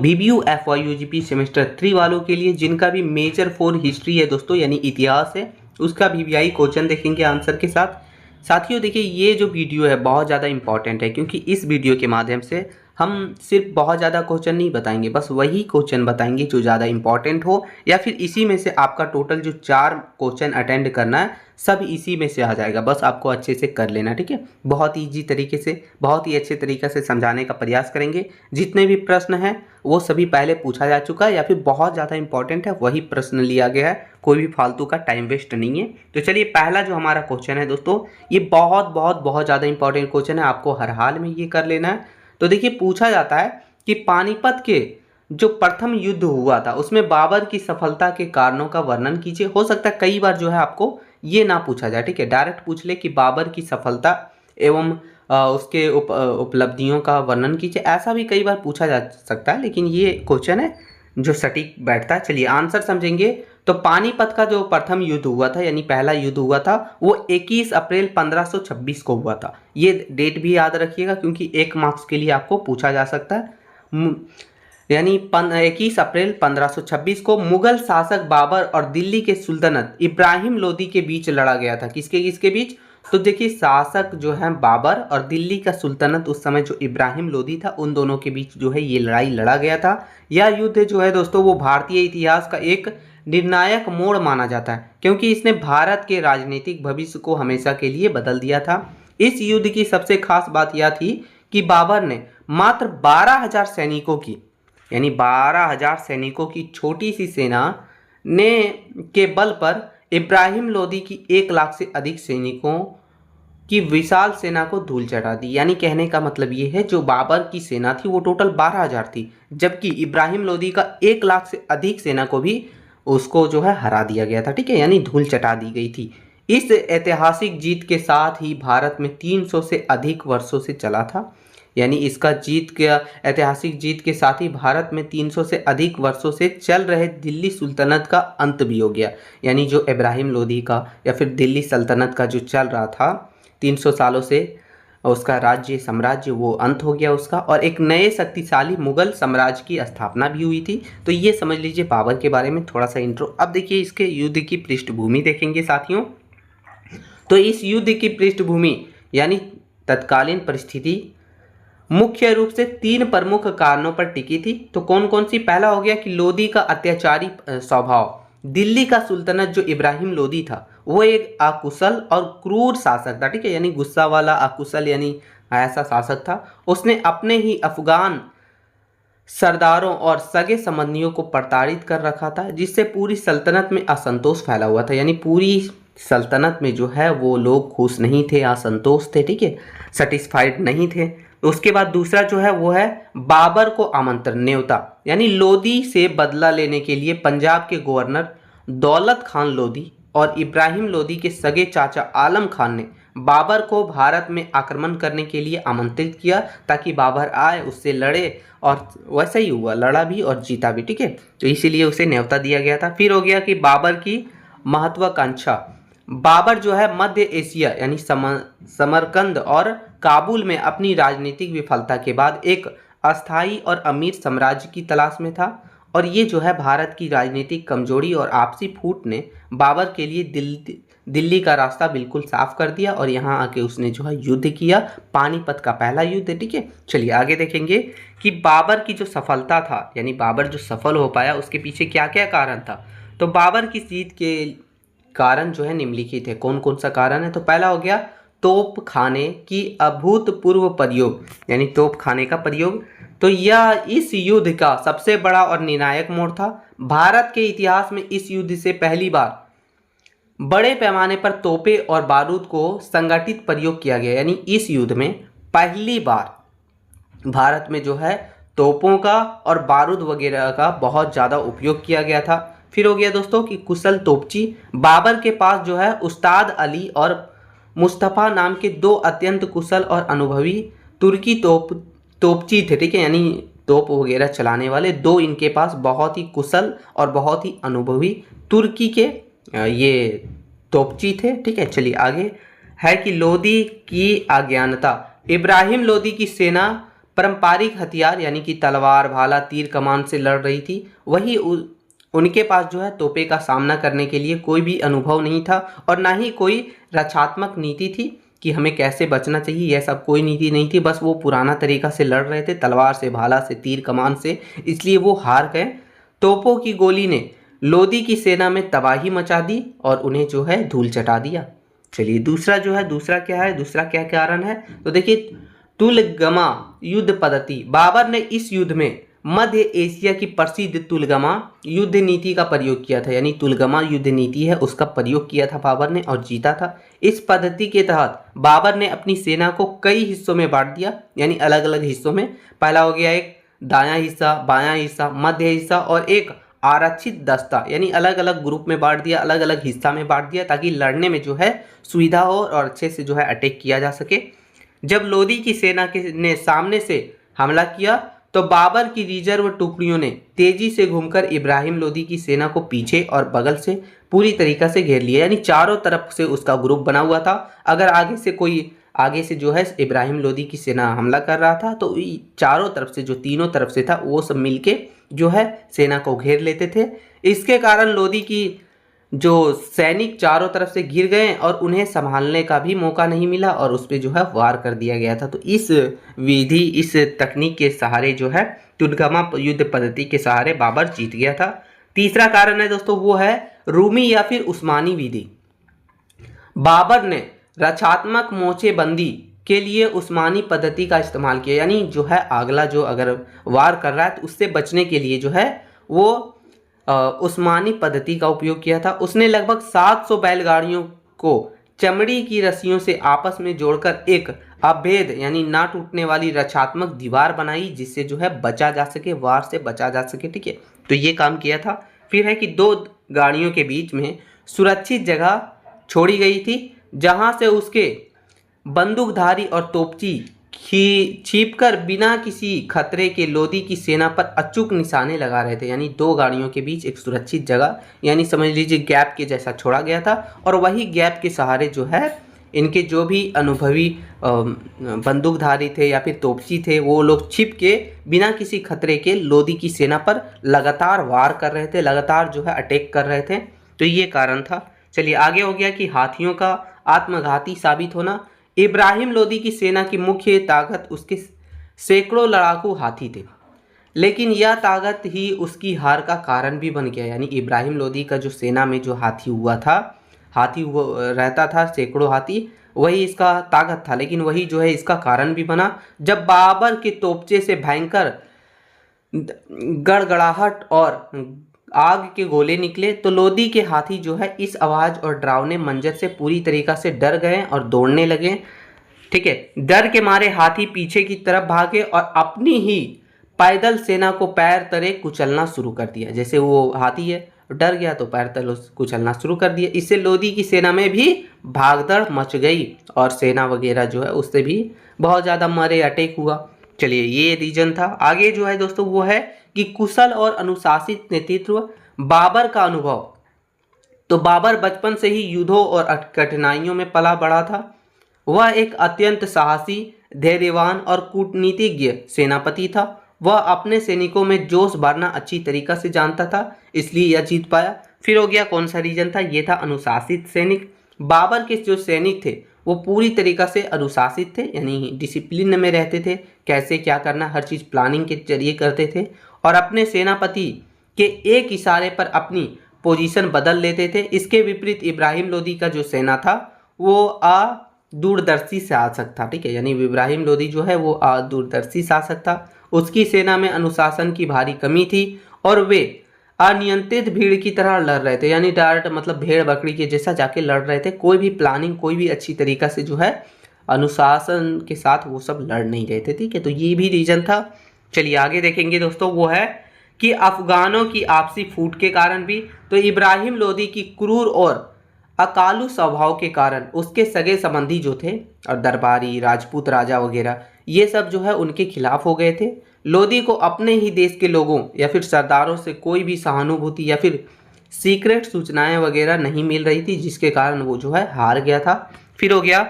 BBU FY UGP semester 3 वालों के लिए जिनका भी मेजर 4 हिस्ट्री है दोस्तों, यानी इतिहास है, उसका VVI क्वेश्चन देखेंगे आंसर के साथ। साथियों देखिए, ये जो वीडियो है बहुत ज़्यादा इंपॉर्टेंट है, क्योंकि इस वीडियो के माध्यम से हम सिर्फ बहुत ज़्यादा क्वेश्चन नहीं बताएंगे, बस वही क्वेश्चन बताएंगे जो ज़्यादा इंपॉर्टेंट हो, या फिर इसी में से आपका टोटल जो 4 क्वेश्चन अटेंड करना है सब इसी में से आ जाएगा। बस आपको अच्छे से कर लेना, ठीक है। बहुत ईजी तरीके से, बहुत ही अच्छे तरीके से समझाने का प्रयास करेंगे। जितने भी प्रश्न हैं वो सभी पहले पूछा जा चुका है, या फिर बहुत ज़्यादा इंपॉर्टेंट है वही प्रश्न लिया गया है, कोई भी फालतू का टाइम वेस्ट नहीं है। तो चलिए, पहला जो हमारा क्वेश्चन है दोस्तों, ये बहुत बहुत बहुत ज़्यादा इंपॉर्टेंट क्वेश्चन है, आपको हर हाल में ये कर लेना है। तो देखिए, पूछा जाता है कि पानीपत के जो प्रथम युद्ध हुआ था उसमें बाबर की सफलता के कारणों का वर्णन कीजिए। हो सकता है कई बार जो है आपको ये ना पूछा जाए, ठीक है, डायरेक्ट पूछ ले कि बाबर की सफलता एवं उसके उपलब्धियों का वर्णन कीजिए, ऐसा भी कई बार पूछा जा सकता है, लेकिन ये क्वेश्चन है जो सटीक बैठता है। चलिए आंसर समझेंगे। तो पानीपत का जो प्रथम युद्ध हुआ था, यानी पहला युद्ध हुआ था, वो 21 अप्रैल 1526 को हुआ था। ये डेट भी याद रखिएगा, क्योंकि 1 मार्क्स के लिए आपको पूछा जा सकता है। यानी 21 अप्रैल 1526 को मुगल शासक बाबर और दिल्ली के सुल्तानत इब्राहिम लोदी के बीच लड़ा गया था। किसके किसके बीच? तो देखिए, शासक जो है बाबर और दिल्ली का सुल्तानत उस समय जो इब्राहिम लोदी था, उन दोनों के बीच जो है ये लड़ाई लड़ा गया था। यह युद्ध जो है दोस्तों, वो भारतीय इतिहास का एक निर्णायक मोड़ माना जाता है, क्योंकि इसने भारत के राजनीतिक भविष्य को हमेशा के लिए बदल दिया था। इस युद्ध की सबसे खास बात यह थी कि बाबर ने मात्र 12,000 सैनिकों की, यानी 12,000 सैनिकों की छोटी सी सेना ने के बल पर इब्राहिम लोदी की 1 लाख से अधिक सैनिकों की विशाल सेना को धूल चटा दी। यानी कहने का मतलब ये है, जो बाबर की सेना थी वो टोटल 12,000 थी, जबकि इब्राहिम लोदी का 1 लाख से अधिक सेना को भी उसको जो है हरा दिया गया था, ठीक है, यानी धूल चटा दी गई थी। इस ऐतिहासिक जीत के साथ ही भारत में 300 से अधिक वर्षों से चला था, यानी इसका जीत के ऐतिहासिक जीत के साथ ही भारत में 300 से अधिक वर्षों से चल रहे दिल्ली सुल्तनत का अंत भी हो गया। यानी जो इब्राहिम लोदी का या फिर दिल्ली सल्तनत का जो चल रहा था 300 सालों से, उसका राज्य साम्राज्य, वो अंत हो गया उसका, और एक नए शक्तिशाली मुगल साम्राज्य की स्थापना भी हुई थी। तो ये समझ लीजिए बाबर के बारे में थोड़ा सा इंट्रो। अब देखिए, इसके युद्ध की पृष्ठभूमि देखेंगे साथियों। तो इस युद्ध की पृष्ठभूमि यानी तत्कालीन परिस्थिति मुख्य रूप से 3 प्रमुख कारणों पर टिकी थी। तो कौन कौन सी? पहला हो गया कि लोदी का अत्याचारी स्वभाव। दिल्ली का सुल्तानत जो इब्राहिम लोदी था, वो एक अकुशल और क्रूर शासक था, ठीक है, यानी गुस्सा वाला, अकुशल यानी ऐसा शासक था। उसने अपने ही अफगान सरदारों और सगे संबंधियों को प्रताड़ित कर रखा था, जिससे पूरी सल्तनत में असंतोष फैला हुआ था। यानी पूरी सल्तनत में जो है वो लोग खुश नहीं थे, असंतोष थे, ठीक है, सेटिस्फाइड नहीं थे। उसके बाद दूसरा जो है वो है बाबर को आमंत्रण, न्योता, यानी लोदी से बदला लेने के लिए पंजाब के गवर्नर दौलत खान लोदी और इब्राहिम लोदी के सगे चाचा आलम खान ने बाबर को भारत में आक्रमण करने के लिए आमंत्रित किया, ताकि बाबर आए, उससे लड़े, और वैसा ही हुआ, लड़ा भी और जीता भी, ठीक है। तो इसीलिए उसे न्योता दिया गया था। फिर हो गया कि बाबर की महत्वाकांक्षा। बाबर जो है मध्य एशिया यानी समरकंद और काबुल में अपनी राजनीतिक विफलता के बाद एक अस्थायी और अमीर साम्राज्य की तलाश में था, और ये जो है भारत की राजनीतिक कमजोरी और आपसी फूट ने बाबर के लिए दिल्ली का रास्ता बिल्कुल साफ कर दिया, और यहाँ आके उसने जो है युद्ध किया, पानीपत का पहला युद्ध, ठीक है। चलिए आगे देखेंगे कि बाबर की जो सफलता था, यानी बाबर जो सफल हो पाया, उसके पीछे क्या क्या कारण था। तो बाबर की जीत के कारण जो है निम्नलिखित है। कौन कौन सा कारण है? तो पहला हो गया तोप खाने की अभूतपूर्व प्रयोग, यानी तोप खाने का प्रयोग। तो यह इस युद्ध का सबसे बड़ा और निर्णायक मोड़ था। भारत के इतिहास में इस युद्ध से पहली बार बड़े पैमाने पर तोपे और बारूद को संगठित प्रयोग किया गया, यानी इस युद्ध में पहली बार भारत में जो है तोपों का और बारूद वगैरह का बहुत ज़्यादा उपयोग किया गया था। फिर हो गया दोस्तों कि कुशल तोपची। बाबर के पास जो है उस्ताद अली और मुस्तफ़ा नाम के 2 अत्यंत कुशल और अनुभवी तुर्की तोपची थे, ठीक है, यानी तोप वगैरह चलाने वाले 2 इनके पास बहुत ही कुशल और बहुत ही अनुभवी तुर्की के ये तोपची थे, ठीक है। चलिए आगे है कि लोदी की अज्ञानता। इब्राहिम लोदी की सेना पारंपरिक हथियार यानी कि तलवार, भाला, तीर, कमान से लड़ रही थी, वही उनके पास जो है तोपे का सामना करने के लिए कोई भी अनुभव नहीं था और ना ही कोई रक्षात्मक नीति थी कि हमें कैसे बचना चाहिए। यह सब कोई नीति नहीं थी, बस वो पुराना तरीका से लड़ रहे थे, तलवार से, भाला से, तीर कमान से, इसलिए वो हार गए। तोपों की गोली ने लोदी की सेना में तबाही मचा दी और उन्हें जो है धूल चटा दिया। चलिए दूसरा जो है, दूसरा क्या है, दूसरा क्या कारण है, तो देखिए तुलगमा युद्ध पद्धति। बाबर ने इस युद्ध में मध्य एशिया की प्रसिद्ध तुलगमा युद्ध नीति का प्रयोग किया था, यानी तुलगमा युद्ध नीति है उसका प्रयोग किया था बाबर ने और जीता था। इस पद्धति के तहत बाबर ने अपनी सेना को कई हिस्सों में बांट दिया, यानी अलग अलग हिस्सों में। पहला हो गया एक दायां हिस्सा, बायां हिस्सा, मध्य हिस्सा और एक आरक्षित दस्ता, यानी अलग अलग ग्रुप में बांट दिया, अलग अलग हिस्सा में बांट दिया ताकि लड़ने में जो है सुविधा हो और अच्छे से जो है अटैक किया जा सके। जब लोदी की सेना ने सामने से हमला किया तो बाबर की रिजर्व टुकड़ियों ने तेजी से घूमकर इब्राहिम लोदी की सेना को पीछे और बगल से पूरी तरीका से घेर लिया, यानी चारों तरफ से उसका ग्रुप बना हुआ था। अगर आगे से जो है इब्राहिम लोदी की सेना हमला कर रहा था तो चारों तरफ से, जो तीनों तरफ से था, वो सब मिलके जो है सेना को घेर लेते थे। इसके कारण लोदी की जो सैनिक चारों तरफ से घिर गए और उन्हें संभालने का भी मौका नहीं मिला और उस पर जो है वार कर दिया गया था। तो इस विधि, इस तकनीक के सहारे जो है तुलगमा युद्ध पद्धति के सहारे बाबर जीत गया था। तीसरा कारण है दोस्तों, वो है रूमी या फिर उस्मानी विधि। बाबर ने रक्षात्मक मोर्चेबंदी के लिए उस्मानी पद्धति का इस्तेमाल किया, यानी जो है अगला जो अगर वार कर रहा है तो उससे बचने के लिए जो है वो उस्मानी पद्धति का उपयोग किया था। उसने लगभग 700 बैलगाड़ियों को चमड़ी की रस्सियों से आपस में जोड़कर एक अभेद यानी ना टूटने वाली रक्षात्मक दीवार बनाई, जिससे जो है बचा जा सके, वार से बचा जा सके। ठीक है, तो ये काम किया था। फिर है कि दो गाड़ियों के बीच में सुरक्षित जगह छोड़ी गई थी जहां से उसके बंदूकधारी और तोपची छिपकर बिना किसी खतरे के लोदी की सेना पर अचूक निशाने लगा रहे थे, यानी दो गाड़ियों के बीच एक सुरक्षित जगह, यानी समझ लीजिए गैप के जैसा छोड़ा गया था और वही गैप के सहारे जो है इनके जो भी अनुभवी बंदूकधारी थे या फिर तोपची थे, वो लोग छिप के बिना किसी खतरे के लोदी की सेना पर लगातार वार कर रहे थे, लगातार जो है अटैक कर रहे थे। तो ये कारण था। चलिए आगे हो गया कि हाथियों का आत्मघाती साबित होना। इब्राहिम लोदी की सेना की मुख्य ताकत उसके सैकड़ों लड़ाकू हाथी थे, लेकिन यह ताकत ही उसकी हार का कारण भी बन गया। यानी इब्राहिम लोदी का जो सेना में जो हाथी रहता था, सैकड़ों हाथी, वही इसका ताकत था, लेकिन वही जो है इसका कारण भी बना। जब बाबर के तोपचे से भयंकर गड़गड़ाहट और आग के गोले निकले तो लोदी के हाथी जो है इस आवाज और डरावने मंजर से पूरी तरीका से डर गए और दौड़ने लगे। ठीक है, डर के मारे हाथी पीछे की तरफ भागे और अपनी ही पैदल सेना को पैर तले कुचलना शुरू कर दिया। जैसे वो हाथी है, डर गया तो पैर तले कुचलना शुरू कर दिया। इससे लोदी की सेना में भी भागदड़ मच गई और सेना वगैरह जो है उससे भी बहुत ज़्यादा मरे, अटैक हुआ। चलिए ये रीजन था। आगे जो है दोस्तों वो है कि कुशल और अनुशासित नेतृत्व। बाबर का अनुभव, तो बाबर बचपन से ही युद्धों और कठिनाइयों में पला बड़ा था। वह एक अत्यंत साहसी, धैर्यवान और कूटनीतिज्ञ सेनापति था। वह अपने सैनिकों में जोश भरना अच्छी तरीका से जानता था, इसलिए यह जीत पाया। फिर हो गया कौन सा रीजन था, ये था अनुशासित सैनिक। बाबर के जो सैनिक थे वो पूरी तरीका से अनुशासित थे, यानी डिसिप्लिन में रहते थे, कैसे क्या करना हर चीज़ प्लानिंग के जरिए करते थे और अपने सेनापति के एक इशारे पर अपनी पोजीशन बदल लेते थे। इसके विपरीत इब्राहिम लोदी का जो सेना था वो दूरदर्शी शासक था। ठीक है, यानी इब्राहिम लोदी जो है वो दूरदर्शी शासक था। उसकी सेना में अनुशासन की भारी कमी थी और वे अनियंत्रित भीड़ की तरह लड़ रहे थे, यानी डायरेक्ट मतलब भेड़ बकरी के जैसा जाके लड़ रहे थे। कोई भी प्लानिंग, कोई भी अच्छी तरीका से जो है अनुशासन के साथ वो सब लड़ नहीं रहे थे। ठीक है, तो ये भी रीजन था। चलिए आगे देखेंगे दोस्तों, वो है कि अफगानों की आपसी फूट के कारण भी। तो इब्राहिम लोदी की क्रूर और अकालू स्वभाव के कारण उसके सगे संबंधी जो थे और दरबारी, राजपूत राजा वगैरह, ये सब जो है उनके खिलाफ हो गए थे। लोदी को अपने ही देश के लोगों या फिर सरदारों से कोई भी सहानुभूति या फिर सीक्रेट सूचनाएं वगैरह नहीं मिल रही थी, जिसके कारण वो जो है हार गया था। फिर हो गया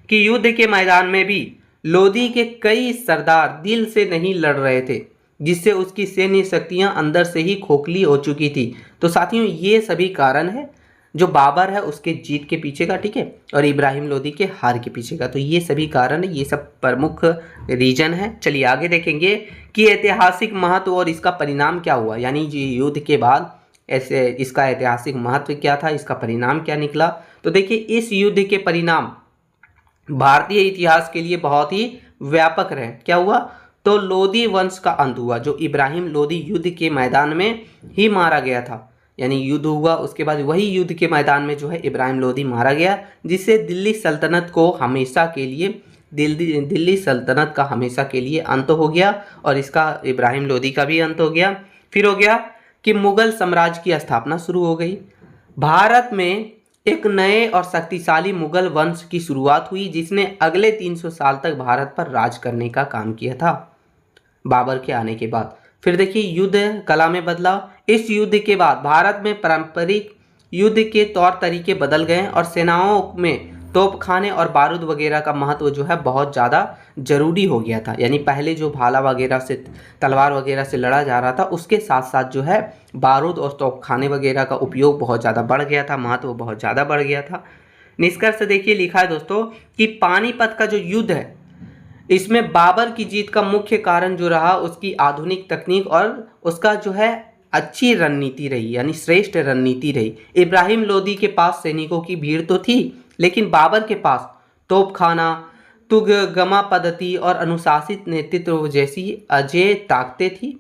कि युद्ध के मैदान में भी लोधी के कई सरदार दिल से नहीं लड़ रहे थे, जिससे उसकी सैन्य शक्तियां अंदर से ही खोखली हो चुकी थी। तो साथियों ये सभी कारण है जो बाबर है उसके जीत के पीछे का, ठीक है, और इब्राहिम लोदी के हार के पीछे का। तो ये सभी कारण है, ये सब प्रमुख रीजन है। चलिए आगे देखेंगे कि ऐतिहासिक महत्व और इसका परिणाम क्या हुआ, यानी युद्ध के बाद ऐसे इसका ऐतिहासिक महत्व क्या था, इसका परिणाम क्या निकला। तो देखिए इस युद्ध के परिणाम भारतीय इतिहास के लिए बहुत ही व्यापक रहे। क्या हुआ, तो लोदी वंश का अंत हुआ, जो इब्राहिम लोदी युद्ध के मैदान में ही मारा गया था। यानी युद्ध हुआ, उसके बाद वही युद्ध के मैदान में जो है इब्राहिम लोदी मारा गया, जिससे दिल्ली सल्तनत को हमेशा के लिए दिल्ली सल्तनत का हमेशा के लिए अंत हो गया, और इसका इब्राहिम लोदी का भी अंत हो गया। फिर हो गया कि मुगल साम्राज्य की स्थापना शुरू हो गई। भारत में एक नए और शक्तिशाली मुगल वंश की शुरुआत हुई, जिसने अगले 300 साल तक भारत पर राज करने का काम किया था बाबर के आने के बाद। फिर देखिए युद्ध कला में बदलाव। इस युद्ध के बाद भारत में पारंपरिक युद्ध के तौर तरीके बदल गए और सेनाओं में तोपखाने और बारूद वगैरह का महत्व जो है बहुत ज़्यादा जरूरी हो गया था। यानी पहले जो भाला वगैरह से, तलवार वगैरह से लड़ा जा रहा था, उसके साथ साथ जो है बारूद और तोपखाने वगैरह का उपयोग बहुत ज़्यादा बढ़ गया था, महत्व बहुत ज़्यादा बढ़ गया था। निष्कर्ष देखिए लिखा है दोस्तों कि पानीपत का जो युद्ध है, इसमें बाबर की जीत का मुख्य कारण जो रहा उसकी आधुनिक तकनीक और उसका जो है अच्छी रणनीति रही, यानी श्रेष्ठ रणनीति रही। इब्राहिम लोदी के पास सैनिकों की भीड़ तो थी, लेकिन बाबर के पास तोपखाना, तुगमा पद्धति और अनुशासित नेतृत्व जैसी अजेय ताकतें थी।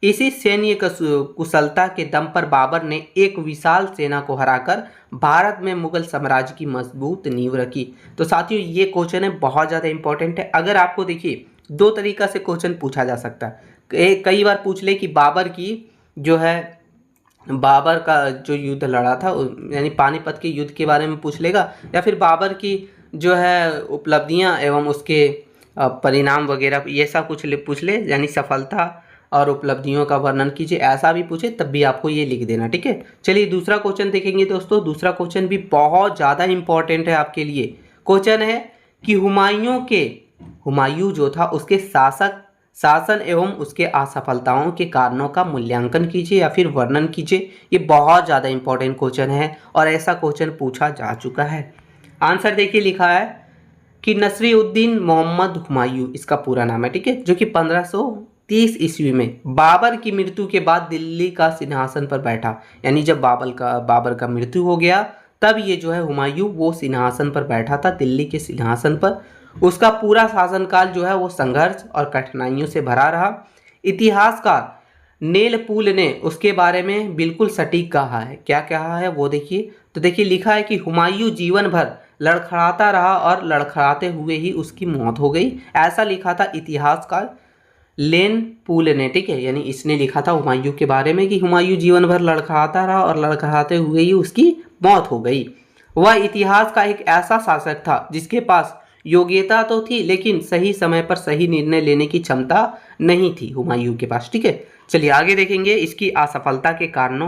इसी सैन्य कुशलता के दम पर बाबर ने एक विशाल सेना को हराकर भारत में मुगल साम्राज्य की मजबूत नींव रखी। तो साथियों ये क्वेश्चन है बहुत ज़्यादा इंपॉर्टेंट है। अगर आपको देखिए दो तरीका से क्वेश्चन पूछा जा सकता है। कई बार पूछ ले कि बाबर की जो है बाबर का जो युद्ध लड़ा था, यानी पानीपत के युद्ध के बारे में पूछ लेगा, या फिर बाबर की जो है उपलब्धियां एवं उसके परिणाम वगैरह ये सब कुछ पूछ ले, यानी सफलता और उपलब्धियों का वर्णन कीजिए, ऐसा भी पूछे तब भी आपको ये लिख देना, ठीक है। चलिए दूसरा क्वेश्चन देखेंगे दोस्तों। दूसरा क्वेश्चन भी बहुत ज़्यादा इंपॉर्टेंट है आपके लिए। क्वेश्चन है कि हुमायूं जो था उसके शासन एवं उसके असफलताओं के कारणों का मूल्यांकन कीजिए या फिर वर्णन कीजिए। ये बहुत ज़्यादा इंपॉर्टेंट क्वेश्चन है और ऐसा क्वेश्चन पूछा जा चुका है। आंसर देखिए लिखा है कि नसरुद्दीन मोहम्मद हुमायूं इसका पूरा नाम है, ठीक है, जो कि 1530 ईस्वी में बाबर की मृत्यु के बाद दिल्ली का सिंहासन पर बैठा। यानी जब बाबर का मृत्यु हो गया तब ये जो है हुमायूं वो सिंहासन पर बैठा था, दिल्ली के सिंहासन पर। उसका पूरा शासनकाल जो है वो संघर्ष और कठिनाइयों से भरा रहा। इतिहासकार नेलपूल ने उसके बारे में बिल्कुल सटीक कहा है। क्या कहा है वो देखिए। तो देखिए लिखा है कि हुमायूं जीवन भर लड़खड़ाता रहा और लड़खड़ाते हुए ही उसकी मौत हो गई। ऐसा लिखा था इतिहासकार लेनपूल ने, ठीक है, यानी इसने लिखा था हुमायूं के बारे में कि हुमायूं जीवन भर लड़खड़ाता रहा और लड़खड़ाते हुए ही उसकी मौत हो गई। वह इतिहास का एक ऐसा शासक था जिसके पास योग्यता तो थी, लेकिन सही समय पर सही निर्णय लेने की क्षमता नहीं थी हुमायूं के पास, ठीक है। चलिए आगे देखेंगे इसकी असफलता के कारणों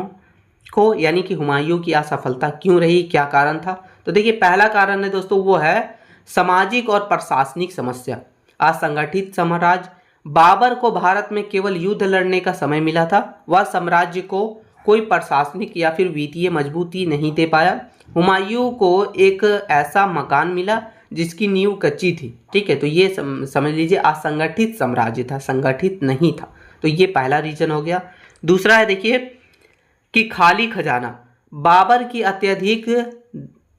को, यानी कि हुमायूं की असफलता क्यों रही, क्या कारण था। तो देखिए पहला कारण है दोस्तों वो है सामाजिक और प्रशासनिक समस्या। असंगठित साम्राज्य। बाबर को भारत में केवल युद्ध लड़ने का समय मिला था, वह साम्राज्य को कोई प्रशासनिक या फिर वित्तीय मजबूती नहीं दे पाया। हुमायूं को एक ऐसा मकान मिला जिसकी नींव कच्ची थी, ठीक है। तो ये समझ लीजिए असंगठित साम्राज्य था, संगठित नहीं था। तो ये पहला रीजन हो गया। दूसरा है देखिए कि खाली खजाना। बाबर की अत्यधिक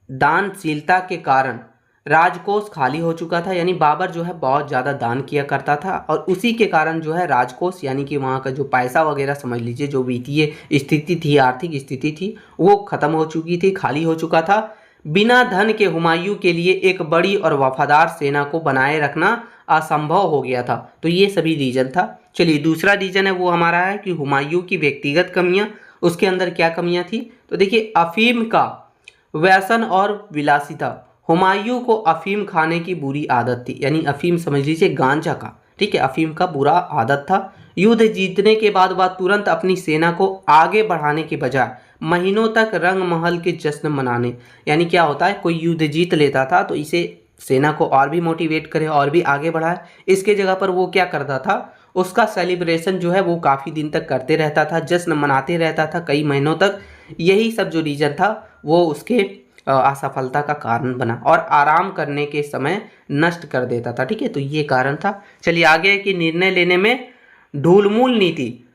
दानशीलता के कारण राजकोष खाली हो चुका था। यानी बाबर जो है बहुत ज़्यादा दान किया करता था और उसी के कारण जो है राजकोष, यानी कि वहाँ का जो पैसा वगैरह समझ लीजिए, जो वित्तीय स्थिति थी, आर्थिक स्थिति थी, वो खत्म हो चुकी थी, खाली हो चुका था। बिना धन के हुमायूं के लिए एक बड़ी और वफादार सेना को बनाए रखना असंभव हो गया था। तो ये सभी रीजन था। चलिए दूसरा रीजन है वो हमारा है कि हुमायूं की व्यक्तिगत कमियां। उसके अंदर क्या कमियां थी। तो देखिए अफीम का व्यसन और विलासिता। हुमायूं को अफीम खाने की बुरी आदत थी, यानी अफीम समझ लीजिए गांजा का, ठीक है, अफीम का बुरा आदत था। युद्ध जीतने के बाद वह तुरंत अपनी सेना को आगे बढ़ाने के बजाय महीनों तक रंग महल के जश्न मनाने, यानी क्या होता है कोई युद्ध जीत लेता था तो इसे सेना को और भी मोटिवेट करे और भी आगे बढ़ाए। इसके जगह पर वो क्या करता था, उसका सेलिब्रेशन जो है वो काफ़ी दिन तक करते रहता था, जश्न मनाते रहता था कई महीनों तक। यही सब जो रीज़न था वो उसके असफलता का कारण बना और आराम करने के समय नष्ट कर देता था। ठीक है, तो ये कारण था। चलिए आगे कि निर्णय लेने में ढूलमूल नीति,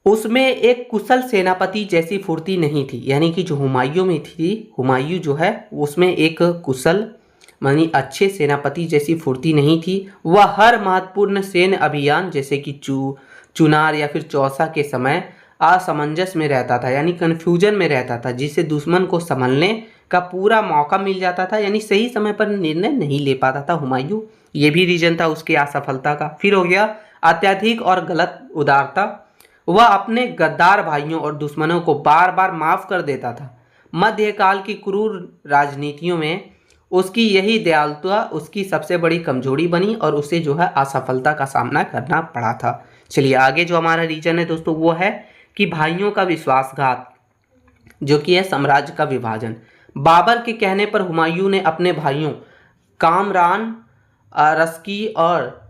उसमें एक कुशल सेनापति जैसी फुर्ती नहीं थी। यानी कि जो हुमायूं में थी, हुमायूं जो है उसमें एक कुशल मानी अच्छे सेनापति जैसी फुर्ती नहीं थी। वह हर महत्वपूर्ण सैन्य अभियान जैसे कि चुनार या फिर चौसा के समय असमंजस में रहता था, यानी कन्फ्यूजन में रहता था, जिससे दुश्मन को संभलने का पूरा मौका मिल जाता था। यानी सही समय पर निर्णय नहीं ले पाता था हुमायूं। ये भी रीजन था उसकी असफलता का। फिर हो गया अत्यधिक और गलत उदारता, वह अपने गद्दार भाइयों और दुश्मनों को बार बार माफ कर देता था। मध्यकाल की क्रूर राजनीतियों में उसकी यही दयालुता उसकी सबसे बड़ी कमजोरी बनी और उसे जो है असफलता का सामना करना पड़ा था। चलिए आगे जो हमारा रीजन है दोस्तों वो है कि भाइयों का विश्वासघात, जो कि है साम्राज्य का विभाजन। बाबर के कहने पर हुमायूं ने अपने भाइयों कामरान, रस्की और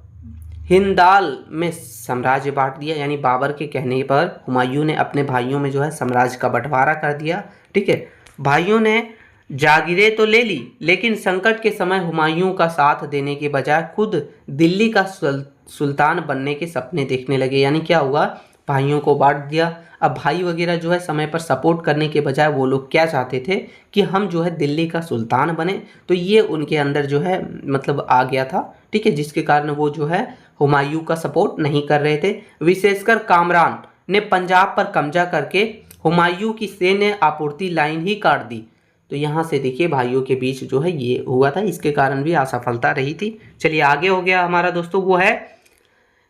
हिंदाल में साम्राज्य बांट दिया। यानी बाबर के कहने पर हुमायूं ने अपने भाइयों में जो है साम्राज्य का बंटवारा कर दिया। ठीक है, भाइयों ने जागीरें तो ले ली, लेकिन संकट के समय हुमायूं का साथ देने के बजाय खुद दिल्ली का सुल्तान बनने के सपने देखने लगे। यानी क्या हुआ, भाइयों को बांट दिया। अब भाई वगैरह जो है समय पर सपोर्ट करने के बजाय वो लोग क्या चाहते थे कि हम जो है दिल्ली का सुल्तान बने। तो ये उनके अंदर जो है मतलब आ गया था। ठीक है, जिसके कारण वो जो है हुमायूं का सपोर्ट नहीं कर रहे थे। विशेषकर कामरान ने पंजाब पर कब्जा करके हुमायूं की सैन्य आपूर्ति लाइन ही काट दी। तो यहाँ से देखिए भाइयों के बीच जो है ये हुआ था, इसके कारण भी असफलता रही थी। चलिए आगे हो गया हमारा दोस्तों वो है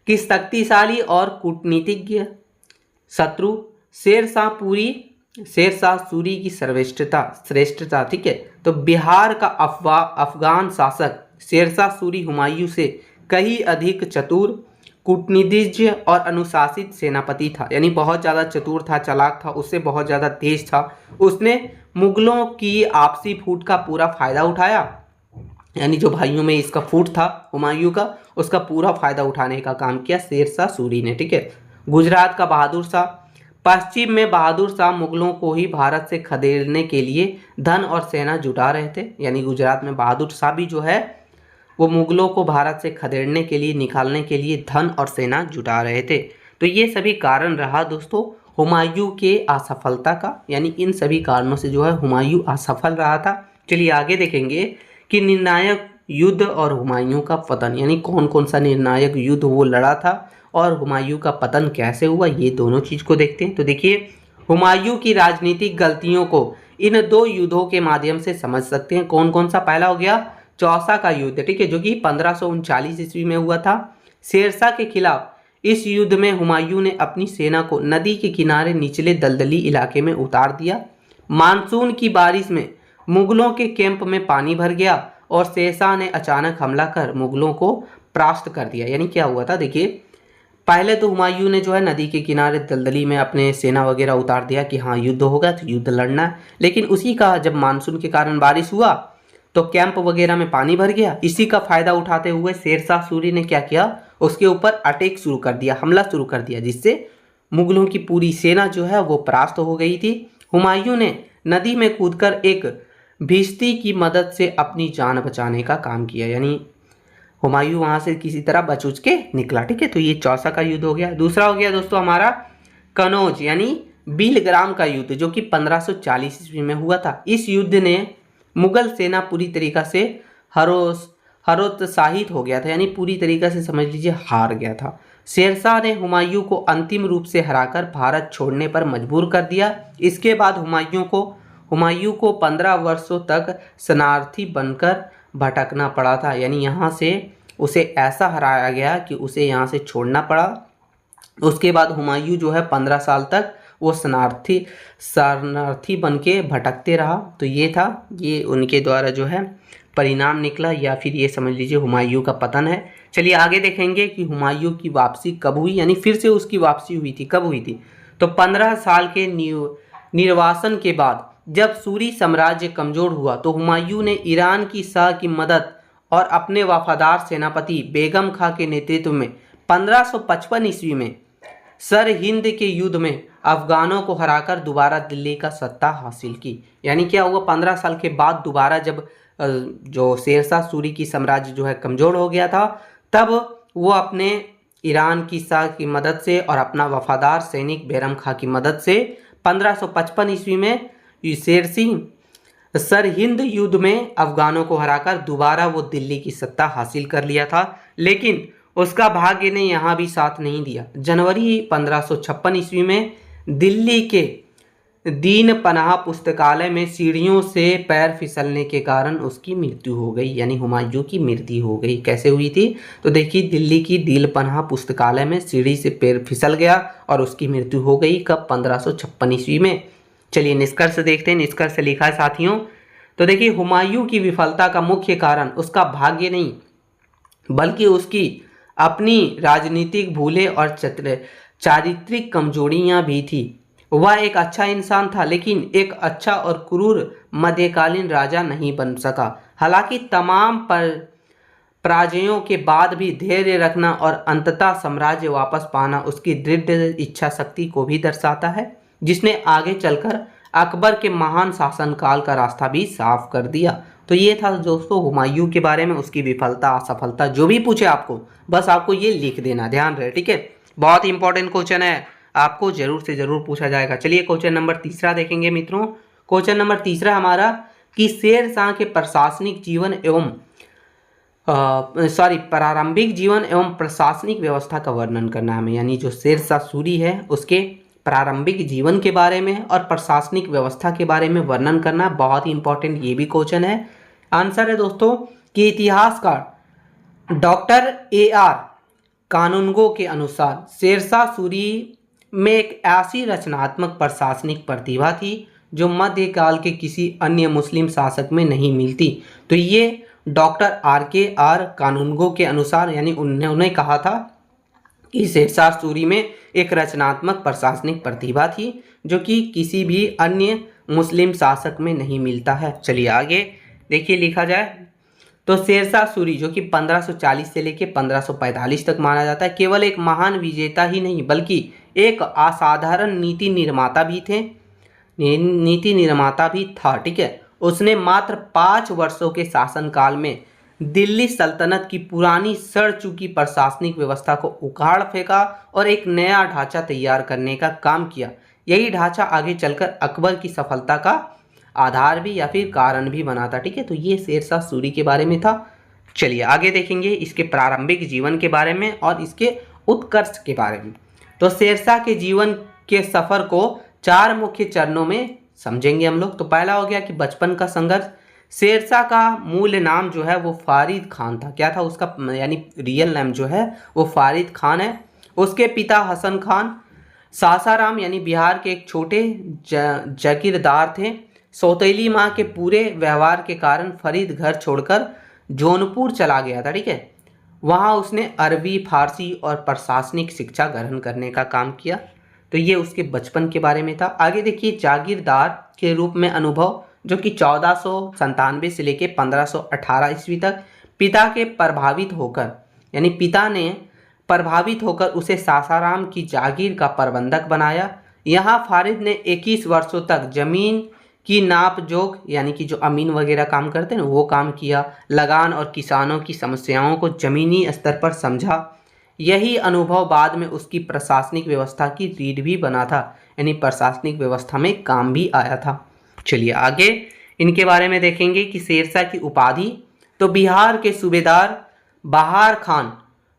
कि शक्तिशाली और कूटनीतिज्ञ शत्रु शेरशाह सूरी की श्रेष्ठता। ठीक है, तो बिहार का अफगान शासक शेरशाह सूरी हुमायूं से कहीं अधिक चतुर, कूटनीतिज्ञ और अनुशासित सेनापति था। यानी बहुत ज़्यादा चतुर था, चालाक था, उससे बहुत ज़्यादा तेज था। उसने मुगलों की आपसी फूट का पूरा फायदा उठाया। यानी जो भाइयों में इसका फूट था हुमायूं का, उसका पूरा फायदा उठाने का काम किया शेरशाह सूरी ने। ठीक है, गुजरात का बहादुर शाह, पश्चिम में बहादुर शाह मुगलों को ही भारत से खदेड़ने के लिए धन और सेना जुटा रहे थे। यानी गुजरात में बहादुर शाह भी जो है वो मुगलों को भारत से खदेड़ने के लिए, निकालने के लिए धन और सेना जुटा रहे थे। तो ये सभी कारण रहा दोस्तों हुमायूं के असफलता का। यानी इन सभी कारणों से जो है हुमायूं असफल रहा था। चलिए आगे देखेंगे कि निर्णायक युद्ध और हुमायूं का पतन, यानी कौन कौन सा निर्णायक युद्ध वो लड़ा था और हुमायूं का पतन कैसे हुआ, ये दोनों चीज़ को देखते हैं। तो देखिए हुमायूं की राजनीतिक गलतियों को इन दो युद्धों के माध्यम से समझ सकते हैं। कौन कौन सा, पहला हो गया चौसा का युद्ध। ठीक है, जो कि 1539 ईस्वी में हुआ था शेरशाह के खिलाफ। इस युद्ध में हुमायूं ने अपनी सेना को नदी के किनारे निचले दलदली इलाके में उतार दिया। मानसून की बारिश में मुगलों के कैंप में पानी भर गया और शेरशाह ने अचानक हमला कर मुगलों को परास्त कर दिया। यानी क्या हुआ था, देखिए पहले तो हुमायूं ने जो है नदी के किनारे दलदली में अपने सेना वगैरह उतार दिया कि हाँ युद्ध होगा तो युद्ध लड़ना है। लेकिन उसी का जब मानसून के कारण बारिश हुआ तो कैंप वगैरह में पानी भर गया। इसी का फायदा उठाते हुए शेरशाह सूरी ने क्या किया, उसके ऊपर अटैक शुरू कर दिया, हमला शुरू कर दिया, जिससे मुगलों की पूरी सेना जो है वो परास्त हो गई थी। हुमायूं ने नदी में कूदकर एक भिश्ती की मदद से अपनी जान बचाने का काम किया। यानी हुमायूं वहां से किसी तरह बच उच के निकला। ठीक है, तो ये चौसा का युद्ध हो गया। दूसरा हो गया दोस्तों हमारा कनौज यानी बिलग्राम का युद्ध, जो कि 1540 ईस्वी में हुआ था। इस युद्ध ने मुगल सेना पूरी तरीका से हरोत्साहित हो गया था। यानी पूरी तरीका से समझ लीजिए हार गया था। शेरशाह ने हुमायूं को अंतिम रूप से हराकर भारत छोड़ने पर मजबूर कर दिया। इसके बाद हुमायूं को 15 वर्षों तक शरणार्थी बनकर भटकना पड़ा था। यानी यहाँ से उसे ऐसा हराया गया कि उसे यहाँ से छोड़ना पड़ा। उसके बाद हुमायूं जो है 15 साल तक वो शरणार्थी बन के भटकते रहा। तो ये उनके द्वारा जो है परिणाम निकला, या फिर ये समझ लीजिए हुमायूं का पतन है। चलिए आगे देखेंगे कि हुमायूं की वापसी कब हुई, यानी फिर से उसकी वापसी हुई थी, कब हुई थी। तो 15 साल के निर्वासन के बाद जब सूरी साम्राज्य कमजोर हुआ तो हुमायूं ने ईरान की शाह की मदद और अपने वफादार सेनापति बेगम खां के नेतृत्व में 1555 ईस्वी में सर हिंद के युद्ध में अफगानों को हराकर दोबारा दिल्ली का सत्ता हासिल की। यानी क्या हुआ, 15 साल के बाद दोबारा जब जो शेरशाह सूरी की साम्राज्य जो है कमज़ोर हो गया था, तब वो अपने ईरान की शाह की मदद से और अपना वफादार सैनिक बैरम खां की मदद से 1555 ईस्वी में शेरसिंह सर हिंद युद्ध में अफगानों को हराकर दोबारा वो दिल्ली की सत्ता हासिल कर लिया था। लेकिन उसका भाग्य ने यहाँ भी साथ नहीं दिया। जनवरी 1556 ईस्वी में दिल्ली के दीन पनाह पुस्तकालय में सीढ़ियों से पैर फिसलने के कारण उसकी मृत्यु हो गई, यानी हुमायूं की मृत्यु हो गई। कैसे हुई थी, तो देखिए दिल्ली की दीन पनाह पुस्तकालय में सीढ़ी से पैर फिसल गया और उसकी मृत्यु हो गई। कब, 1556 ईस्वी में। चलिए निष्कर्ष देखते हैं। निष्कर्ष लिखा है साथियों, तो देखिए हुमायूं की विफलता का मुख्य कारण उसका भाग्य नहीं बल्कि उसकी अपनी राजनीतिक भूलें और चारित्रिक कमजोरियां भी थी। वह एक अच्छा इंसान था लेकिन एक अच्छा और क्रूर मध्यकालीन राजा नहीं बन सका। हालांकि तमाम पराजयों के बाद भी धैर्य रखना और अंततः साम्राज्य वापस पाना उसकी दृढ़ इच्छा शक्ति को भी दर्शाता है, जिसने आगे चलकर अकबर के महान शासनकाल का रास्ता भी साफ कर दिया। तो ये था दोस्तों हुमायूं के बारे में, उसकी विफलता असफलता जो भी पूछे आपको, बस आपको ये लिख देना, ध्यान रहे, ठीक है। बहुत ही इंपॉर्टेंट क्वेश्चन है, आपको जरूर से जरूर पूछा जाएगा। चलिए क्वेश्चन नंबर तीसरा देखेंगे मित्रों। क्वेश्चन नंबर तीसरा हमारा कि शेरशाह के प्रशासनिक जीवन एवं प्रारंभिक जीवन एवं प्रशासनिक व्यवस्था का वर्णन करना हमें, यानी जो शेरशाह सूरी है उसके प्रारंभिक जीवन के बारे में और प्रशासनिक व्यवस्था के बारे में वर्णन करना। बहुत ही इंपॉर्टेंट ये भी क्वेश्चन है। आंसर है दोस्तों कि इतिहासकार डॉक्टर AR कानूनगो के अनुसार शेरशाह सूरी में एक ऐसी रचनात्मक प्रशासनिक प्रतिभा थी जो मध्यकाल के किसी अन्य मुस्लिम शासक में नहीं मिलती। तो ये डॉक्टर RKR कानूनगो के अनुसार, यानी उन्होंने कहा था कि शेरशाह सूरी में एक रचनात्मक प्रशासनिक प्रतिभा थी जो कि किसी भी अन्य मुस्लिम शासक में नहीं मिलता है। चलिए आगे देखिए लिखा जाए तो शेरशाह सूरी जो कि 1540 से लेकर 1545 तक माना जाता है, केवल एक महान विजेता ही नहीं बल्कि एक असाधारण नीति निर्माता भी था, ठीक है। उसने मात्र 5 वर्षों के शासनकाल में दिल्ली सल्तनत की पुरानी सड़ चुकी प्रशासनिक व्यवस्था को उखाड़ फेंका और एक नया ढांचा तैयार करने का काम किया। यही ढांचा आगे चलकर अकबर की सफलता का आधार भी या फिर कारण भी बना था, ठीक है। तो ये शेरशाह सूरी के बारे में था। चलिए आगे देखेंगे इसके प्रारंभिक जीवन के बारे में और इसके उत्कर्ष के बारे में। तो शेरशाह के जीवन के सफर को 4 मुख्य चरणों में समझेंगे हम लोग। तो पहला हो गया कि बचपन का संघर्ष। शेरशाह का मूल नाम जो है वो फारिद खान था। क्या था उसका, यानी रियल नाम जो है वो फारिद खान है। उसके पिता हसन खान सासाराम यानी बिहार के एक छोटे जागीरदार थे। सौतेली माँ के पूरे व्यवहार के कारण फरीद घर छोड़कर जौनपुर चला गया था, ठीक है। वहाँ उसने अरबी, फारसी और प्रशासनिक शिक्षा ग्रहण करने का काम किया। तो ये उसके बचपन के बारे में था। आगे देखिए जागीरदार के रूप में अनुभव, जो कि 1497 से लेकर 1518 ईस्वी तक पिता ने प्रभावित होकर उसे सासाराम की जागीर का प्रबंधक बनाया। यहाँ फारिद ने 21 वर्षों तक जमीन की नाप जोख, यानी कि जो अमीन वगैरह काम करते हैं ना, वो काम किया। लगान और किसानों की समस्याओं को जमीनी स्तर पर समझा। यही अनुभव बाद में उसकी प्रशासनिक व्यवस्था की रीढ़ भी बना था, यानी प्रशासनिक व्यवस्था में काम भी आया था। चलिए आगे इनके बारे में देखेंगे कि शेरशाह की उपाधि। तो बिहार के सूबेदार बहार खान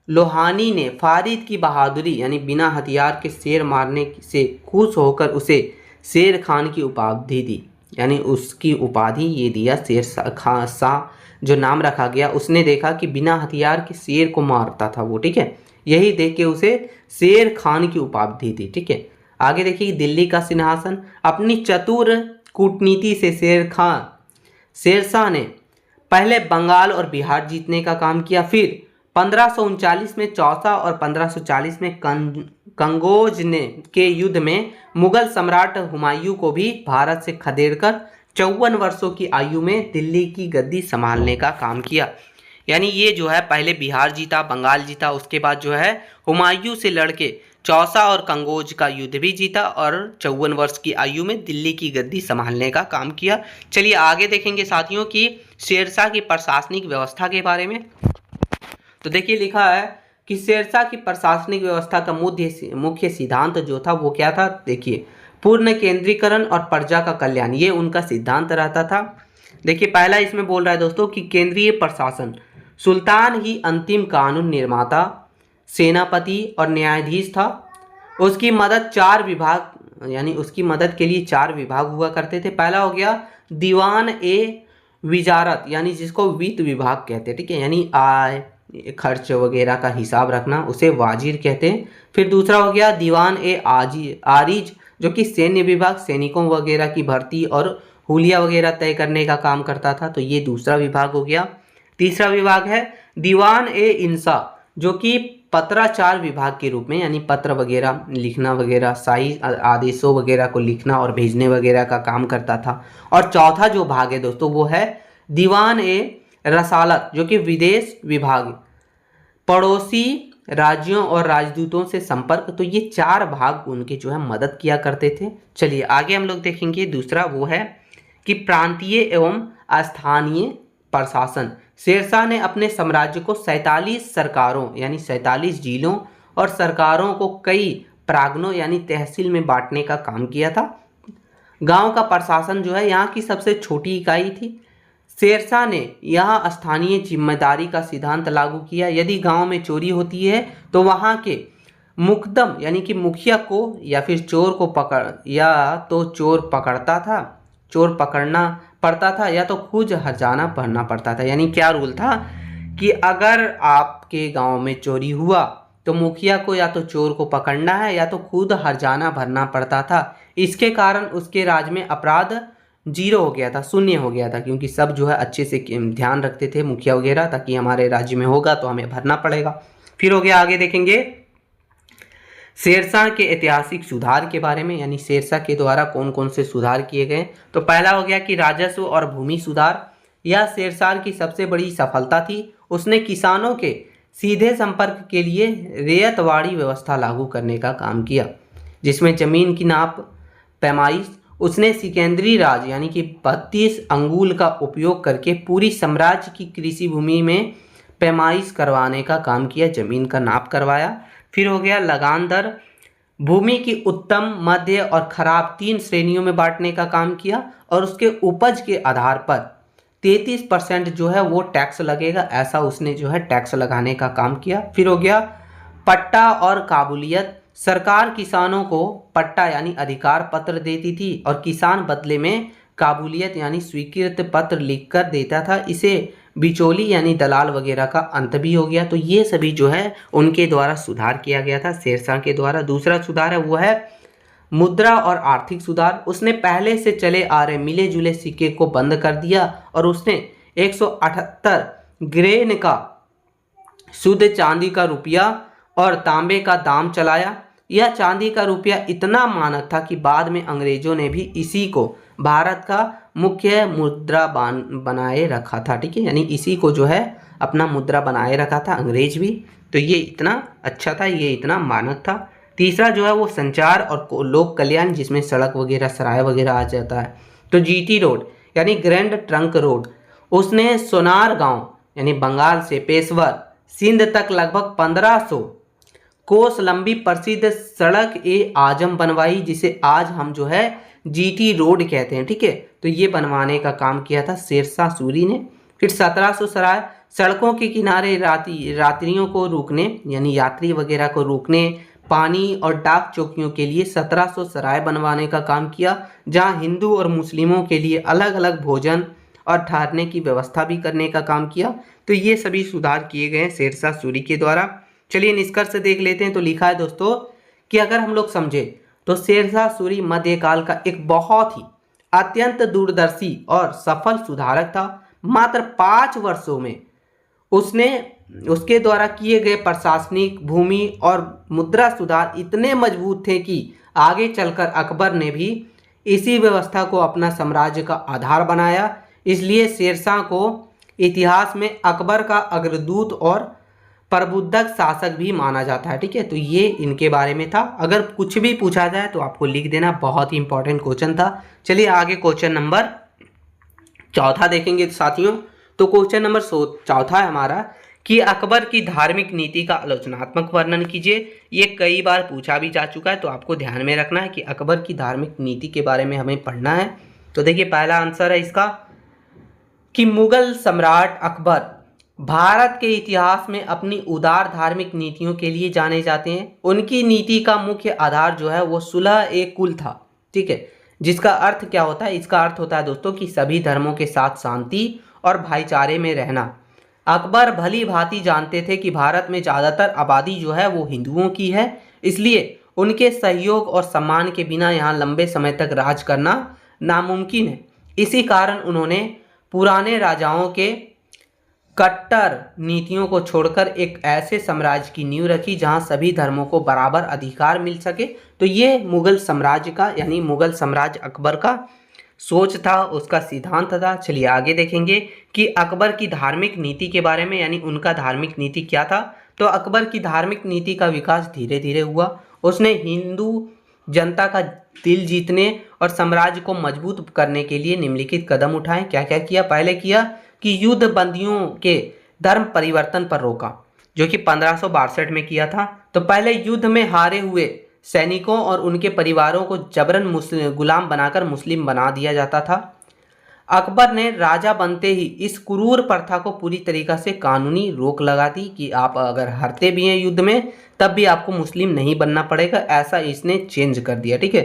लोहानी ने फारिद की बहादुरी यानी बिना हथियार के शेर मारने से खुश होकर उसे शेर खान की उपाधि दी, यानी उसकी उपाधि ये दिया शेरशाह जो नाम रखा गया। उसने देखा कि बिना हथियार के शेर को मारता था वो, ठीक है। यही देख के उसे शेर खान की उपाधि दी, ठीक है। आगे देखिए दिल्ली का सिंहासन। अपनी चतुर कूटनीति से शेरशाह ने पहले बंगाल और बिहार जीतने का काम किया। फिर 1539 में चौसा और 1540 में कंगोज ने के युद्ध में मुगल सम्राट हुमायूं को भी भारत से खदेड़कर 54 वर्षों की आयु में दिल्ली की गद्दी संभालने का काम किया। यानी ये जो है पहले बिहार जीता, बंगाल जीता, उसके बाद जो है हुमायूं से लड़के चौसा और कंगोज का युद्ध भी जीता और 54 वर्ष की आयु में दिल्ली की गद्दी संभालने का काम किया। चलिए आगे देखेंगे साथियों की शेरशाह की प्रशासनिक व्यवस्था के बारे में। तो देखिए लिखा है कि शेरशाह की प्रशासनिक व्यवस्था का मुख्य सिद्धांत जो था वो क्या था। देखिए, पूर्ण केंद्रीकरण और प्रजा का कल्याण, ये उनका सिद्धांत रहता था। देखिए पहला इसमें बोल रहा है दोस्तों कि केंद्रीय प्रशासन, सुल्तान ही अंतिम कानून निर्माता, सेनापति और न्यायाधीश था। उसकी मदद 4 विभाग, यानी उसकी मदद के लिए 4 विभाग हुआ करते थे। पहला हो गया दीवान ए विजारत, यानी जिसको वित्त विभाग कहते हैं, ठीक है, यानी आय खर्च वगैरह का हिसाब रखना, उसे वाजिर कहते हैं। फिर दूसरा हो गया दीवान ए आरिज, जो कि सैन्य विभाग, सैनिकों वगैरह की भर्ती और हुलिया वगैरह तय करने का काम करता था, तो ये दूसरा विभाग हो गया। तीसरा विभाग है दीवान ए इंसा, जो कि पत्राचार विभाग के रूप में, यानी पत्र वगैरह लिखना वगैरह, शाही आदेशों वगैरह को लिखना और भेजने वगैरह का काम करता था। और चौथा जो भाग है दोस्तों वो है दीवान ए रसालत, जो कि विदेश विभाग, पड़ोसी राज्यों और राजदूतों से संपर्क, तो ये 4 भाग उनके जो है मदद किया करते थे। चलिए आगे हम लोग देखेंगे दूसरा, वो है कि प्रांतीय एवं स्थानीय प्रशासन। शेरशाह ने अपने साम्राज्य को 47 सरकारों यानी 47 जिलों और सरकारों को कई प्रागणों यानी तहसील में बांटने का काम किया था। गांव का प्रशासन जो है यहाँ की सबसे छोटी इकाई थी। शेरशाह ने यहाँ स्थानीय जिम्मेदारी का सिद्धांत लागू किया। यदि गांव में चोरी होती है तो वहाँ के मुकदम यानी कि मुखिया को या फिर चोर पकड़ना पड़ता था या तो खुद हर्जाना भरना पड़ता था। यानी क्या रूल था कि अगर आपके गांव में चोरी हुआ तो मुखिया को या तो चोर को पकड़ना है या तो खुद हर्जाना भरना पड़ता था। इसके कारण उसके राज्य में अपराध 0 हो गया था, 0 हो गया था, क्योंकि सब जो है अच्छे से ध्यान रखते थे मुखिया वगैरह, ताकि हमारे राज्य में होगा तो हमें भरना पड़ेगा। फिर हो गया, आगे देखेंगे शेरशाह के ऐतिहासिक सुधार के बारे में, यानी शेरशाह के द्वारा कौन कौन से सुधार किए गए। तो पहला हो गया कि राजस्व और भूमि सुधार, यह शेरशाह की सबसे बड़ी सफलता थी। उसने किसानों के सीधे संपर्क के लिए रेयतवाड़ी व्यवस्था लागू करने का काम किया, जिसमें जमीन की नाप पैमाइश उसने सिकंदरी राज यानी कि 32 अंगुल का उपयोग करके पूरी साम्राज्य की कृषि भूमि में पैमाइश करवाने का काम किया, जमीन का नाप करवाया। फिर हो गया लगान दर, भूमि की उत्तम, मध्य और खराब 3 श्रेणियों में बांटने का काम किया और उसके उपज के आधार पर 33% जो है वो टैक्स लगेगा, ऐसा उसने जो है टैक्स लगाने का काम किया। फिर हो गया पट्टा और काबूलियत, सरकार किसानों को पट्टा यानी अधिकार पत्र देती थी और किसान बदले में काबूलियत यानी स्वीकृत पत्र लिखकर देता था। इसे बिचौली यानी दलाल वगैरह का अंत भी हो गया। तो ये सभी जो है उनके द्वारा सुधार किया गया था शेरशाह के द्वारा। दूसरा सुधार है वो है मुद्रा और आर्थिक सुधार। उसने पहले से चले आ रहे मिले जुले सिक्के को बंद कर दिया और उसने 178 ग्रेन का शुद्ध चांदी का रुपया और तांबे का दाम चलाया। यह चांदी का रुपया इतना मानक था कि बाद में अंग्रेजों ने भी इसी को भारत का मुख्य मुद्रा बनाए रखा था, ठीक है, यानी इसी को जो है अपना मुद्रा बनाए रखा था अंग्रेज भी। तो ये इतना अच्छा था, ये इतना मानक था। तीसरा जो है वो संचार और लोक कल्याण, जिसमें सड़क वगैरह सराय वगैरह आ जाता है। तो जीटी रोड यानी ग्रैंड ट्रंक रोड उसने सोनार गांव यानी बंगाल से पेशवर सिंध तक लगभग 1500 कोस लंबी प्रसिद्ध सड़क ए आजम बनवाई, जिसे आज हम जो है जीटी रोड कहते हैं, ठीक है। तो ये बनवाने का काम किया था शेरशाह सूरी ने। फिर 1700 सराय, सड़कों के किनारे यात्रियों को रोकने यानी यात्री वगैरह को रोकने, पानी और डाक चौकियों के लिए 1700 सराय बनवाने का काम किया, जहां हिंदू और मुस्लिमों के लिए अलग अलग भोजन और ठहरने की व्यवस्था भी करने का काम किया। तो ये सभी सुधार किए गए शेरशाह सूरी के द्वारा। चलिए निष्कर्ष देख लेते हैं। तो लिखा है दोस्तों कि अगर हम लोग समझे तो शेरशाह सूरी मध्यकाल का एक बहुत ही अत्यंत दूरदर्शी और सफल सुधारक था। मात्र 5 वर्षों में उसने उसके द्वारा किए गए प्रशासनिक, भूमि और मुद्रा सुधार इतने मजबूत थे कि आगे चलकर अकबर ने भी इसी व्यवस्था को अपना साम्राज्य का आधार बनाया। इसलिए शेरशाह को इतिहास में अकबर का अग्रदूत और प्रबुद्धक शासक भी माना जाता है। ठीक है, तो ये इनके बारे में था। अगर कुछ भी पूछा जाए तो आपको लिख देना, बहुत ही इंपॉर्टेंट क्वेश्चन था। चलिए आगे क्वेश्चन नंबर चौथा देखेंगे साथियों। तो क्वेश्चन नंबर चौथा है हमारा कि अकबर की धार्मिक नीति का आलोचनात्मक वर्णन कीजिए। ये कई बार पूछा भी जा चुका है, तो आपको ध्यान में रखना है कि अकबर की धार्मिक नीति के बारे में हमें पढ़ना है। तो देखिए पहला आंसर है इसका कि मुगल सम्राट अकबर भारत के इतिहास में अपनी उदार धार्मिक नीतियों के लिए जाने जाते हैं। उनकी नीति का मुख्य आधार जो है वो सुलह ए कुल था। ठीक है, जिसका अर्थ क्या होता है? इसका अर्थ होता है दोस्तों कि सभी धर्मों के साथ शांति और भाईचारे में रहना। अकबर भली भांति जानते थे कि भारत में ज़्यादातर आबादी जो है वो हिंदुओं की है, इसलिए उनके सहयोग और सम्मान के बिना यहाँ लंबे समय तक राज करना नामुमकिन है। इसी कारण उन्होंने पुराने राजाओं के कट्टर नीतियों को छोड़कर एक ऐसे साम्राज्य की नींव रखी जहां सभी धर्मों को बराबर अधिकार मिल सके। तो ये मुगल साम्राज्य का यानी मुगल साम्राज्य अकबर का सोच था, उसका सिद्धांत था। चलिए आगे देखेंगे कि अकबर की धार्मिक नीति के बारे में, यानी उनका धार्मिक नीति क्या था। तो अकबर की धार्मिक नीति का विकास धीरे धीरे हुआ। उसने हिंदू जनता का दिल जीतने और साम्राज्य को मजबूत करने के लिए निम्नलिखित कदम उठाए। क्या क्या किया? पहले किया कि युद्ध बंदियों के धर्म परिवर्तन पर रोका, जो कि 1562 में किया था। तो पहले युद्ध में हारे हुए सैनिकों और उनके परिवारों को जबरन गुलाम बनाकर मुस्लिम बना दिया जाता था। अकबर ने राजा बनते ही इस क्रूर प्रथा को पूरी तरीक़ा से कानूनी रोक लगा दी कि आप अगर हारते भी हैं युद्ध में तब भी आपको मुस्लिम नहीं बनना पड़ेगा, ऐसा इसने चेंज कर दिया। ठीक है,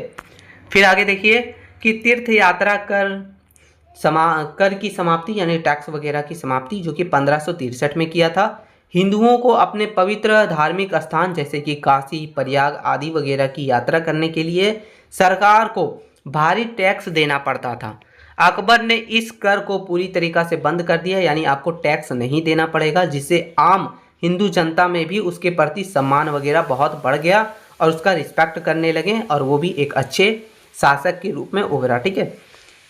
फिर आगे देखिए कि तीर्थ यात्रा कर की समाप्ति यानी टैक्स वगैरह की समाप्ति, जो कि 1563 में किया था। हिंदुओं को अपने पवित्र धार्मिक स्थान जैसे कि काशी, प्रयाग आदि वगैरह की यात्रा करने के लिए सरकार को भारी टैक्स देना पड़ता था। अकबर ने इस कर को पूरी तरीक़ा से बंद कर दिया, यानी आपको टैक्स नहीं देना पड़ेगा, जिससे आम हिंदू जनता में भी उसके प्रति सम्मान वगैरह बहुत बढ़ गया और उसका रिस्पेक्ट करने लगे और वो भी एक अच्छे शासक के रूप में उभरा। ठीक है,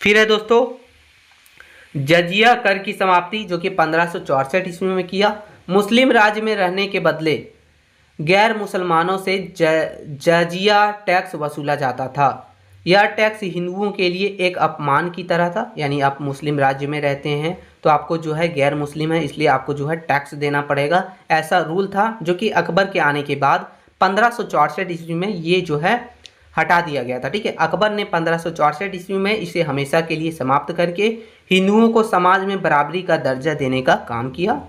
फिर है दोस्तों जजिया कर की समाप्ति, जो कि 1564 ईस्वी में किया। मुस्लिम राज्य में रहने के बदले गैर मुसलमानों से जजिया टैक्स वसूला जाता था। यह टैक्स हिंदुओं के लिए एक अपमान की तरह था, यानी आप मुस्लिम राज्य में रहते हैं तो आपको जो है गैर मुस्लिम है इसलिए आपको जो है टैक्स देना पड़ेगा, ऐसा रूल था, जो कि अकबर के आने के बाद 1564 ईस्वी में ये जो है हटा दिया गया था। ठीक है, अकबर ने 1564 ईस्वी में इसे हमेशा के लिए समाप्त करके हिंदुओं को समाज में बराबरी का दर्जा देने का काम किया।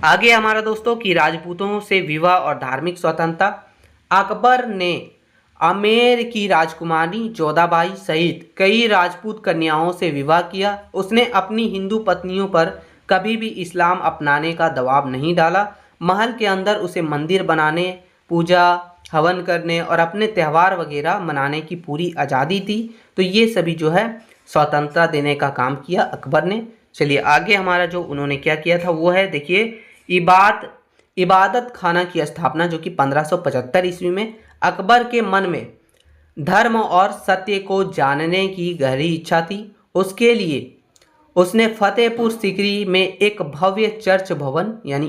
आगे हमारा दोस्तों कि राजपूतों से विवाह और धार्मिक स्वतंत्रता। अकबर ने आमेर की राजकुमारी जोधाबाई सहित कई राजपूत कन्याओं से विवाह किया। उसने अपनी हिंदू पत्नियों पर कभी भी इस्लाम अपनाने का दबाव नहीं डाला। महल के अंदर उसे मंदिर बनाने, पूजा हवन करने और अपने त्यौहार वगैरह मनाने की पूरी आज़ादी थी। तो ये सभी जो है स्वतंत्रता देने का काम किया अकबर ने। चलिए आगे हमारा जो उन्होंने क्या किया था वो है देखिए इबादत खाना की स्थापना, जो कि 1575 ईस्वी में। अकबर के मन में धर्म और सत्य को जानने की गहरी इच्छा थी। उसके लिए उसने फतेहपुर सीकरी में एक भव्य चर्च भवन यानी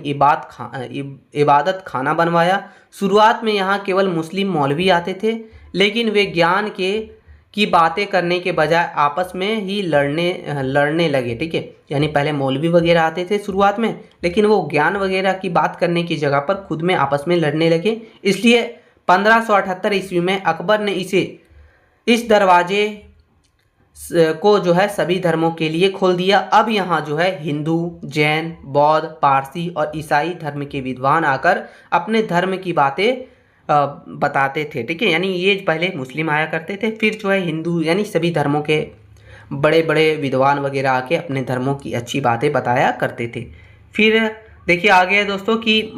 इबादत खाना बनवाया। शुरुआत में यहाँ केवल मुस्लिम मौलवी आते थे, लेकिन वे ज्ञान की बातें करने के बजाय आपस में ही लड़ने लगे। ठीक है, यानी पहले मौलवी वगैरह आते थे शुरुआत में, लेकिन वो ज्ञान वगैरह की बात करने की जगह पर खुद में आपस में लड़ने लगे। इसलिए 1578 ईस्वी में अकबर ने इस दरवाजे को जो है सभी धर्मों के लिए खोल दिया। अब यहाँ जो है हिंदू, जैन, बौद्ध, पारसी और ईसाई धर्म के विद्वान आकर अपने धर्म की बातें बताते थे। ठीक है, यानी ये पहले मुस्लिम आया करते थे, फिर जो है हिंदू यानी सभी धर्मों के बड़े बड़े विद्वान वगैरह आके अपने धर्मों की अच्छी बातें बताया करते थे। फिर देखिए आगे है दोस्तों कि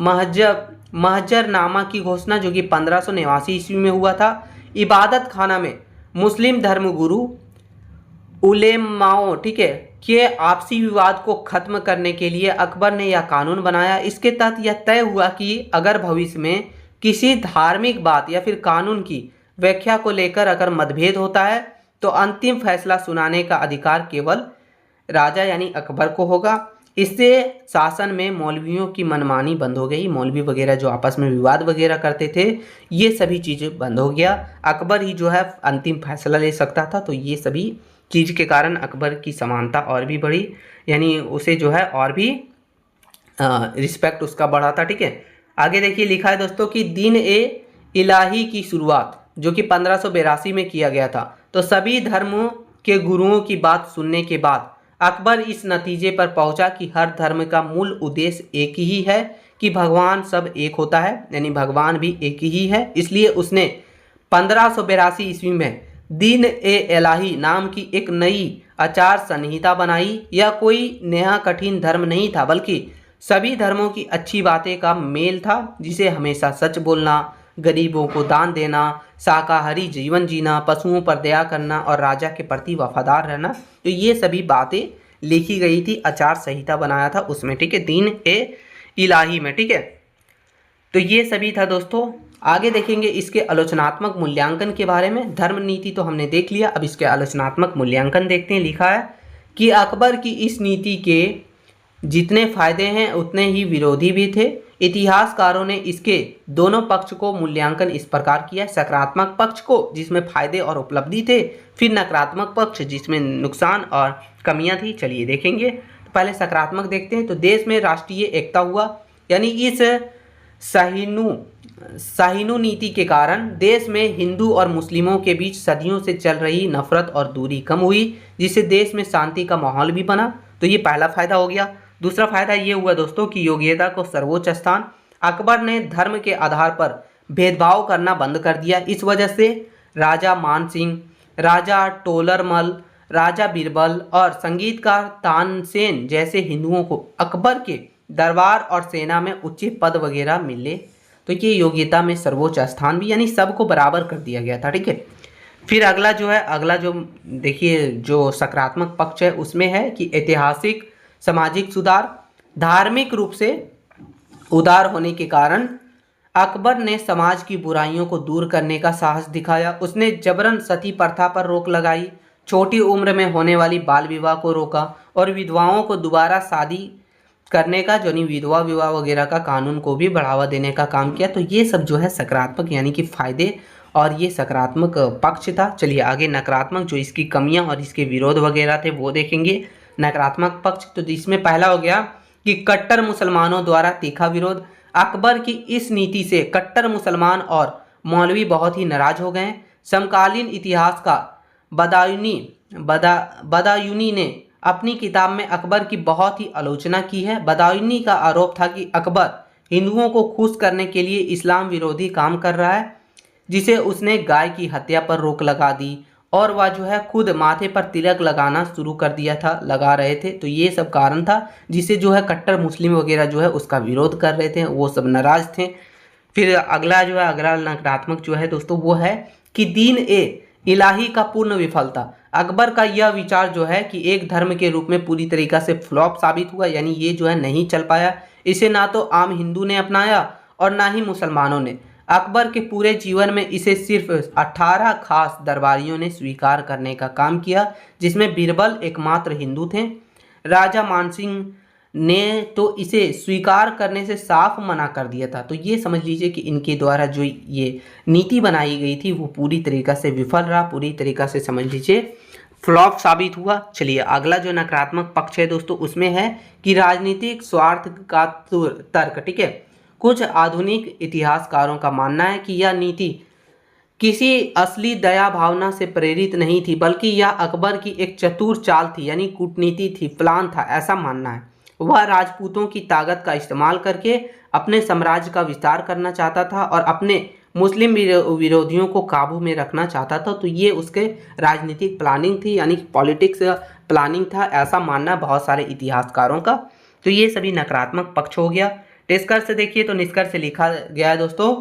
महजरनामा की घोषणा, जो कि 1589 ईस्वी में हुआ था। इबादत खाना में मुस्लिम धर्मगुरु उलेमाओं, ठीक है, कि आपसी विवाद को खत्म करने के लिए अकबर ने यह कानून बनाया। इसके तहत यह तय हुआ कि अगर भविष्य में किसी धार्मिक बात या फिर कानून की व्याख्या को लेकर अगर मतभेद होता है तो अंतिम फैसला सुनाने का अधिकार केवल राजा यानी अकबर को होगा। इससे शासन में मौलवियों की मनमानी बंद हो गई। मौलवी वगैरह जो आपस में विवाद वगैरह करते थे, ये सभी चीज़ें बंद हो गया। अकबर ही जो है अंतिम फैसला ले सकता था। तो ये सभी चीज़ के कारण अकबर की समानता और भी बढ़ी, यानी उसे जो है और भी रिस्पेक्ट उसका बढ़ा था। ठीक है, आगे देखिए लिखा है दोस्तों कि दीन ए इलाही की शुरुआत जो कि 1582 में किया गया था। तो सभी धर्मों के गुरुओं की बात सुनने के बाद अकबर इस नतीजे पर पहुंचा कि हर धर्म का मूल उद्देश्य एक ही है कि भगवान सब एक होता है, यानी भगवान भी एक ही है। इसलिए उसने 1582 ईस्वी में दीन ए इलाही नाम की एक नई आचार संहिता बनाई। यह कोई नया कठिन धर्म नहीं था, बल्कि सभी धर्मों की अच्छी बातें का मेल था, जिसे हमेशा सच बोलना, गरीबों को दान देना, शाकाहारी जीवन जीना, पशुओं पर दया करना और राजा के प्रति वफादार रहना, तो ये सभी बातें लिखी गई थी, आचार संहिता बनाया था उसमें। ठीक है, दीन ए इलाही में। ठीक है, तो ये सभी था दोस्तों। आगे देखेंगे इसके आलोचनात्मक मूल्यांकन के बारे में। धर्म नीति तो हमने देख लिया, अब इसके आलोचनात्मक मूल्यांकन देखते हैं। लिखा है कि अकबर की इस नीति के जितने फायदे हैं उतने ही विरोधी भी थे। इतिहासकारों ने इसके दोनों पक्ष को मूल्यांकन इस प्रकार किया, सकारात्मक पक्ष को जिसमें फायदे और उपलब्धि थे, फिर नकारात्मक पक्ष जिसमें नुकसान और कमियां थी। चलिए देखेंगे, तो पहले सकारात्मक देखते हैं। तो देश में राष्ट्रीय एकता हुआ, यानी इस सहिष्णु नीति के कारण देश में हिंदू और मुस्लिमों के बीच सदियों से चल रही नफरत और दूरी कम हुई, जिससे देश में शांति का माहौल भी बना। तो ये पहला फायदा हो गया। दूसरा फायदा ये हुआ दोस्तों कि योग्यता को सर्वोच्च स्थान। अकबर ने धर्म के आधार पर भेदभाव करना बंद कर दिया। इस वजह से राजा मान सिंह, राजा टोलरमल, राजा बीरबल और संगीतकार तानसेन जैसे हिंदुओं को अकबर के दरबार और सेना में उच्च पद वगैरह मिले। तो ये योग्यता में सर्वोच्च स्थान भी, यानी सबको बराबर कर दिया गया था। ठीक है, फिर अगला जो देखिए जो सकारात्मक पक्ष है उसमें है कि ऐतिहासिक सामाजिक सुधार। धार्मिक रूप से उदार होने के कारण अकबर ने समाज की बुराइयों को दूर करने का साहस दिखाया। उसने जबरन सती प्रथा पर रोक लगाई, छोटी उम्र में होने वाली बाल विवाह को रोका और विधवाओं को दोबारा शादी करने का विधवा विवाह वगैरह का कानून को भी बढ़ावा देने का काम किया। तो ये सब जो है सकारात्मक यानी कि फायदे और ये सकारात्मक पक्ष था। चलिए आगे नकारात्मक जो इसकी कमियां और इसके विरोध वगैरह थे वो देखेंगे। नकारात्मक पक्ष तो इसमें पहला हो गया कि कट्टर मुसलमानों द्वारा तीखा विरोध। अकबर की इस नीति से कट्टर मुसलमान और मौलवी बहुत ही नाराज हो गए। समकालीन इतिहास का बदायूनी ने अपनी किताब में अकबर की बहुत ही आलोचना की है। बदायूनी का आरोप था कि अकबर हिंदुओं को खुश करने के लिए इस्लाम विरोधी काम कर रहा है, जिसे उसने गाय की हत्या पर रोक लगा दी और वह जो है खुद माथे पर तिलक लगाना शुरू कर दिया था, लगा रहे थे। तो ये सब कारण था जिसे जो है कट्टर मुस्लिम वगैरह जो है उसका विरोध कर रहे थे, वो सब नाराज थे। फिर अगला नकारात्मक जो है दोस्तों वो है कि दीन ए इलाही का पूर्ण विफलता। अकबर का यह विचार जो है कि एक धर्म के रूप में पूरी तरीक़ा से फ्लॉप साबित हुआ, यानी ये जो है नहीं चल पाया। इसे ना तो आम हिंदू ने अपनाया और ना ही मुसलमानों ने। अकबर के पूरे जीवन में इसे सिर्फ 18 खास दरबारियों ने स्वीकार करने का काम किया, जिसमें बीरबल एकमात्र हिंदू थे। राजा मानसिंह ने तो इसे स्वीकार करने से साफ मना कर दिया था। तो ये समझ लीजिए कि इनके द्वारा जो ये नीति बनाई गई थी वो पूरी तरीक़ा से विफल रहा, पूरी तरीक़ा से समझ लीजिए फ्लॉप साबित हुआ। चलिए अगला जो नकारात्मक पक्ष है दोस्तों उसमें है कि राजनीतिक स्वार्थ का तर्क। ठीक है, कुछ आधुनिक इतिहासकारों का मानना है कि यह नीति किसी असली दया भावना से प्रेरित नहीं थी, बल्कि यह अकबर की एक चतुर चाल थी, यानी कूटनीति थी, प्लान था, ऐसा मानना है। वह राजपूतों की ताकत का इस्तेमाल करके अपने साम्राज्य का विस्तार करना चाहता था और अपने मुस्लिम विरोधियों को काबू में रखना चाहता था। तो ये उसके राजनीतिक प्लानिंग थी, यानी पॉलिटिक्स प्लानिंग था, ऐसा मानना बहुत सारे इतिहासकारों का। तो ये सभी नकारात्मक पक्ष हो गया। निष्कर्ष देखिए, तो निष्कर्ष लिखा गया है दोस्तों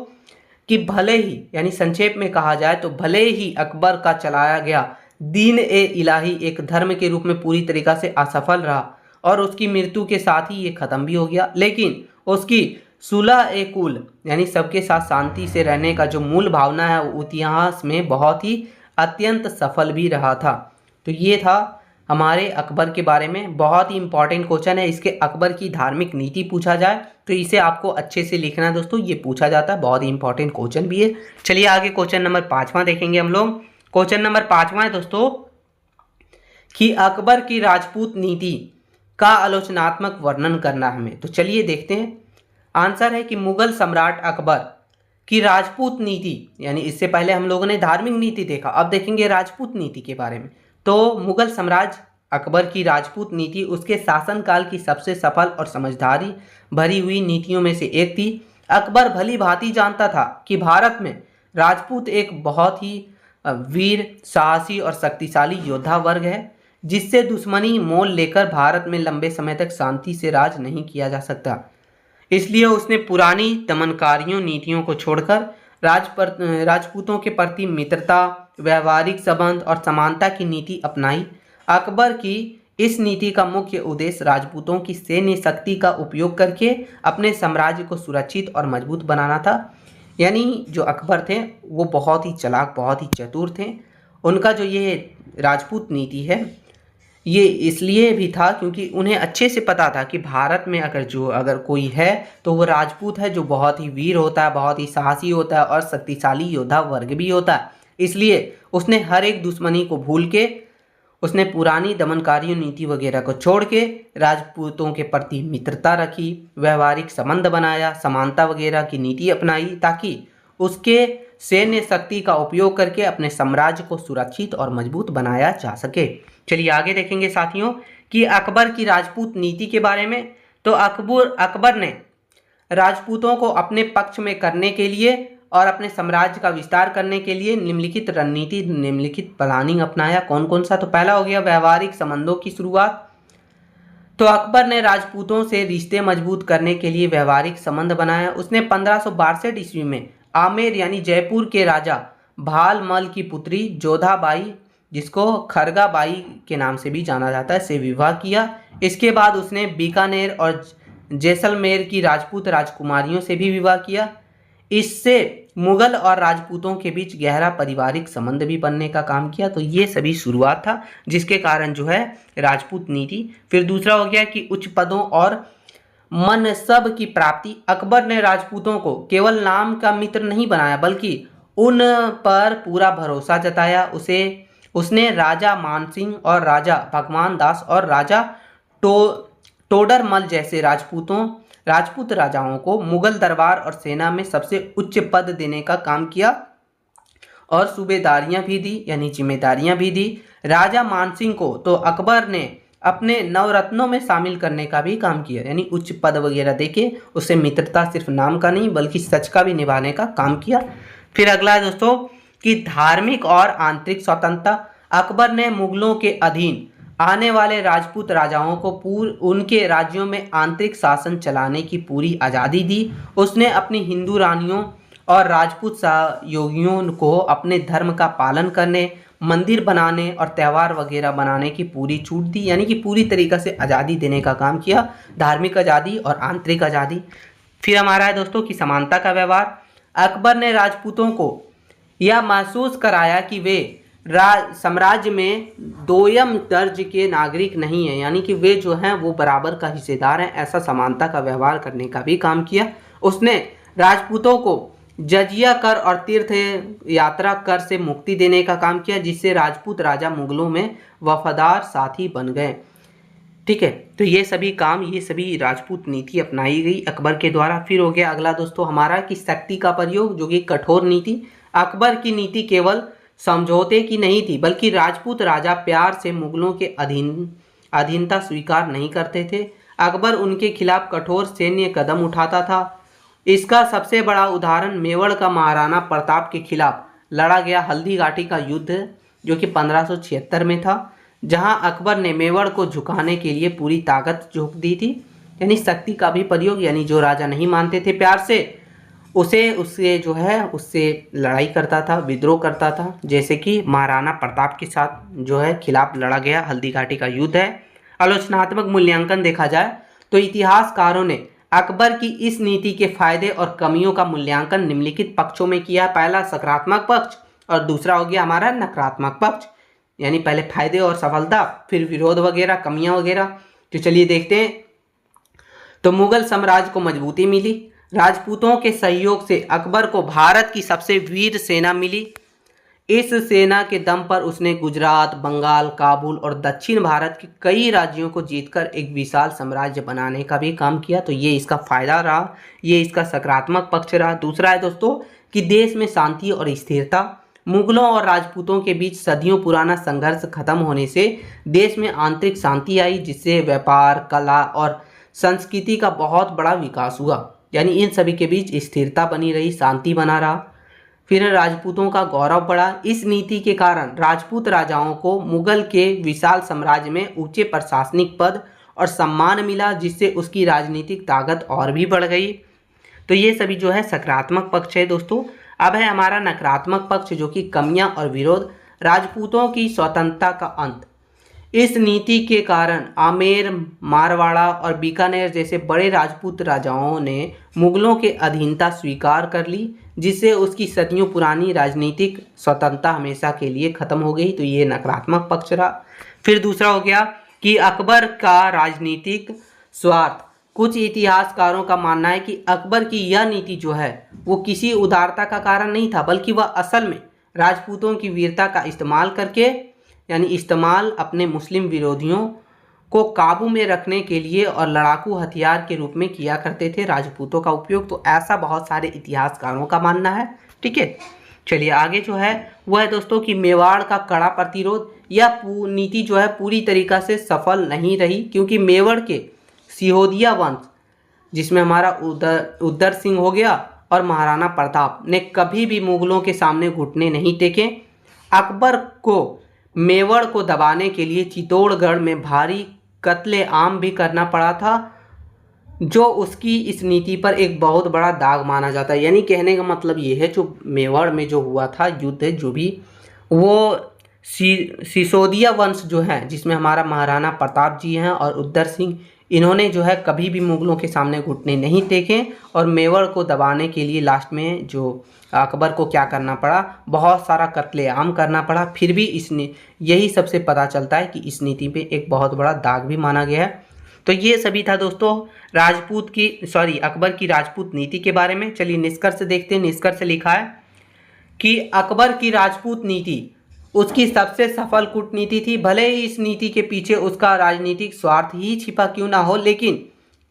कि भले ही, यानी संक्षेप में कहा जाए तो भले ही अकबर का चलाया गया दीन ए इलाही एक धर्म के रूप में पूरी तरीक़ा से असफल रहा और उसकी मृत्यु के साथ ही ये ख़त्म भी हो गया। लेकिन उसकी सुलह ए कुल यानी सबके साथ शांति से रहने का जो मूल भावना है वो इतिहास में बहुत ही अत्यंत सफल भी रहा था। तो ये था हमारे अकबर के बारे में, बहुत ही इंपॉर्टेंट क्वेश्चन है। इसके अकबर की धार्मिक नीति पूछा जाए तो इसे आपको अच्छे से लिखना है दोस्तों, ये पूछा जाता है, बहुत ही इंपॉर्टेंट क्वेश्चन भी है। चलिए आगे क्वेश्चन नंबर 5वां देखेंगे हम लोग। क्वेश्चन नंबर 5वां है दोस्तों कि अकबर की राजपूत नीति का आलोचनात्मक वर्णन करना हमें। तो चलिए देखते हैं। आंसर है कि मुगल सम्राट अकबर की राजपूत नीति, यानी इससे पहले हम लोगों ने धार्मिक नीति देखा, अब देखेंगे राजपूत नीति के बारे में। तो मुगल साम्राज्य अकबर की राजपूत नीति उसके शासनकाल की सबसे सफल और समझदारी भरी हुई नीतियों में से एक थी। अकबर भली भांति जानता था कि भारत में राजपूत एक बहुत ही वीर, साहसी और शक्तिशाली योद्धा वर्ग है जिससे दुश्मनी मोल लेकर भारत में लंबे समय तक शांति से राज नहीं किया जा सकता। इसलिए उसने पुरानी दमनकारियों नीतियों को छोड़कर राजपूतों के प्रति मित्रता, व्यवहारिक संबंध और समानता की नीति अपनाई। अकबर की इस नीति का मुख्य उद्देश्य राजपूतों की सैन्य शक्ति का उपयोग करके अपने साम्राज्य को सुरक्षित और मजबूत बनाना था। यानी जो अकबर थे वो बहुत ही चालाक, बहुत ही चतुर थे। उनका जो ये राजपूत नीति है ये इसलिए भी था क्योंकि उन्हें अच्छे से पता था कि भारत में अगर कोई है तो वो राजपूत है जो बहुत ही वीर होता है, बहुत ही साहसी होता है और शक्तिशाली योद्धा वर्ग भी होता है। इसलिए उसने हर एक दुश्मनी को भूल के उसने पुरानी दमनकारी नीति वगैरह को छोड़ के राजपूतों के प्रति मित्रता रखी, व्यवहारिक संबंध बनाया, समानता वगैरह की नीति अपनाई ताकि उसके सैन्य शक्ति का उपयोग करके अपने साम्राज्य को सुरक्षित और मजबूत बनाया जा सके। चलिए आगे देखेंगे साथियों कि अकबर की राजपूत नीति के बारे में। तो अकबर ने राजपूतों को अपने पक्ष में करने के लिए और अपने साम्राज्य का विस्तार करने के लिए निम्नलिखित रणनीति, निम्नलिखित प्लानिंग अपनाया। कौन कौन सा? तो पहला हो गया व्यवहारिक संबंधों की शुरुआत। तो अकबर ने राजपूतों से रिश्ते मजबूत करने के लिए व्यवहारिक संबंध बनाया। उसने 1562 ईस्वी में आमेर यानी जयपुर के राजा भालमल की पुत्री जोधाबाई, जिसको खरगाबाई के नाम से भी जाना जाता है, से विवाह किया। इसके बाद उसने बीकानेर और जैसलमेर की राजपूत राजकुमारियों से भी विवाह किया। इससे मुगल और राजपूतों के बीच गहरा पारिवारिक संबंध भी बनने का काम किया। तो ये सभी शुरुआत था जिसके कारण जो है राजपूत नीति। फिर दूसरा हो गया कि उच्च पदों और मनसब की प्राप्ति। अकबर ने राजपूतों को केवल नाम का मित्र नहीं बनाया बल्कि उन पर पूरा भरोसा जताया। उसने राजा मानसिंह और राजा भगवान दास और राजा टोडरमल जैसे राजपूत राजाओं को मुगल दरबार और सेना में सबसे उच्च पद देने का काम किया और सूबेदारियां भी दी, यानी जिम्मेदारियां भी दी। राजा मानसिंह को तो अकबर ने अपने नवरत्नों में शामिल करने का भी काम किया, यानी उच्च पद वगैरह देके उससे मित्रता सिर्फ नाम का नहीं बल्कि सच का भी निभाने का काम किया। फिर अगला है दोस्तों कि धार्मिक और आंतरिक स्वतंत्रता। अकबर ने मुगलों के अधीन आने वाले राजपूत राजाओं को उनके राज्यों में आंतरिक शासन चलाने की पूरी आज़ादी दी। उसने अपनी हिंदू रानियों और राजपूत सहयोगियों को अपने धर्म का पालन करने, मंदिर बनाने और त्यौहार वगैरह बनाने की पूरी छूट दी, यानी कि पूरी तरीक़ा से आज़ादी देने का काम किया, धार्मिक आज़ादी और आंतरिक आज़ादी। फिर हमारा है दोस्तों कि समानता का व्यवहार। अकबर ने राजपूतों को यह महसूस कराया कि वे साम्राज्य में दोयम दर्ज के नागरिक नहीं हैं, यानी कि वे जो हैं वो बराबर का हिस्सेदार हैं। ऐसा समानता का व्यवहार करने का भी काम किया। उसने राजपूतों को जजिया कर और तीर्थ यात्रा कर से मुक्ति देने का काम किया, जिससे राजपूत राजा मुगलों में वफादार साथी बन गए। ठीक है, तो ये सभी राजपूत नीति अपनाई गई अकबर के द्वारा। फिर हो गया अगला दोस्तों हमारा कि शक्ति का प्रयोग, जो कि कठोर नीति। अकबर की नीति केवल समझौते की नहीं थी बल्कि राजपूत राजा प्यार से मुगलों के अधीनता स्वीकार नहीं करते थे। अकबर उनके खिलाफ कठोर सैन्य कदम उठाता था। इसका सबसे बड़ा उदाहरण मेवाड़ का महाराणा प्रताप के खिलाफ लड़ा गया हल्दी घाटी का युद्ध, जो कि 1576 में था, जहां अकबर ने मेवाड़ को झुकाने के लिए पूरी ताकत झोंक दी थी, यानी शक्ति का भी प्रयोग। यानी जो राजा नहीं मानते थे प्यार से, उससे जो है उससे लड़ाई करता था, विद्रोह करता था, जैसे कि महाराणा प्रताप के साथ जो है खिलाफ लड़ा गया हल्दी घाटी का युद्ध है। आलोचनात्मक मूल्यांकन देखा जाए तो इतिहासकारों ने अकबर की इस नीति के फायदे और कमियों का मूल्यांकन निम्नलिखित पक्षों में किया। पहला सकारात्मक पक्ष और दूसरा हो गया हमारा नकारात्मक पक्ष, यानी पहले फायदे और सफलता, फिर विरोध वगैरह, कमियां वगैरह। तो चलिए देखते हैं। तो मुगल साम्राज्य को मजबूती मिली। राजपूतों के सहयोग से अकबर को भारत की सबसे वीर सेना मिली। इस सेना के दम पर उसने गुजरात, बंगाल, काबुल और दक्षिण भारत के कई राज्यों को जीतकर एक विशाल साम्राज्य बनाने का भी काम किया। तो ये इसका फायदा रहा, ये इसका सकारात्मक पक्ष रहा। दूसरा है दोस्तों कि देश में शांति और स्थिरता। मुगलों और राजपूतों के बीच सदियों पुराना संघर्ष खत्म होने से देश में आंतरिक शांति आई, जिससे व्यापार, कला और संस्कृति का बहुत बड़ा विकास हुआ। यानी इन सभी के बीच स्थिरता बनी रही, शांति बना रहा। फिर राजपूतों का गौरव बढ़ा। इस नीति के कारण राजपूत राजाओं को मुगल के विशाल साम्राज्य में ऊंचे प्रशासनिक पद और सम्मान मिला, जिससे उसकी राजनीतिक ताकत और भी बढ़ गई। तो ये सभी जो है सकारात्मक पक्ष है दोस्तों। अब है हमारा नकारात्मक पक्ष, जो कि कमियां और विरोध। राजपूतों की स्वतंत्रता का अंत। इस नीति के कारण आमेर, मारवाड़ा और बीकानेर जैसे बड़े राजपूत राजाओं ने मुगलों के अधीनता स्वीकार कर ली, जिससे उसकी सदियों पुरानी राजनीतिक स्वतंत्रता हमेशा के लिए खत्म हो गई। तो ये नकारात्मक पक्ष रहा। फिर दूसरा हो गया कि अकबर का राजनीतिक स्वार्थ। कुछ इतिहासकारों का मानना है कि अकबर की यह नीति जो है वो किसी उदारता का कारण नहीं था, बल्कि वह असल में राजपूतों की वीरता का इस्तेमाल करके, यानी इस्तेमाल अपने मुस्लिम विरोधियों को काबू में रखने के लिए और लड़ाकू हथियार के रूप में किया करते थे राजपूतों का उपयोग। तो ऐसा बहुत सारे इतिहासकारों का मानना है। ठीक है, चलिए आगे जो है वह है दोस्तों कि मेवाड़ का कड़ा प्रतिरोध। यह नीति जो है पूरी तरीक़ा से सफल नहीं रही, क्योंकि मेवाड़ के सिसोदिया वंश, जिसमें हमारा उदय सिंह हो गया और महाराणा प्रताप, ने कभी भी मुगलों के सामने घुटने नहीं टेके। अकबर को मेवाड़ को दबाने के लिए चित्तौड़गढ़ में भारी कत्ले आम भी करना पड़ा था, जो उसकी इस नीति पर एक बहुत बड़ा दाग माना जाता है। यानी कहने का मतलब ये है, जो मेवाड़ में जो हुआ था युद्ध, जो भी वो सिसोदिया वंश जो है, जिसमें हमारा महाराणा प्रताप जी हैं और उदय सिंह, इन्होंने जो है कभी भी मुगलों के सामने घुटने नहीं टेके और मेवाड़ को दबाने के लिए लास्ट में जो अकबर को क्या करना पड़ा, बहुत सारा कत्लेआम करना पड़ा। फिर भी यही सबसे पता चलता है कि इस नीति पे एक बहुत बड़ा दाग भी माना गया है। तो ये सभी था दोस्तों अकबर की राजपूत नीति के बारे में। चलिए निष्कर्ष देखते हैं। निष्कर्ष लिखा है कि अकबर की राजपूत नीति उसकी सबसे सफल कूटनीति थी। भले ही इस नीति के पीछे उसका राजनीतिक स्वार्थ ही छिपा क्यों ना हो, लेकिन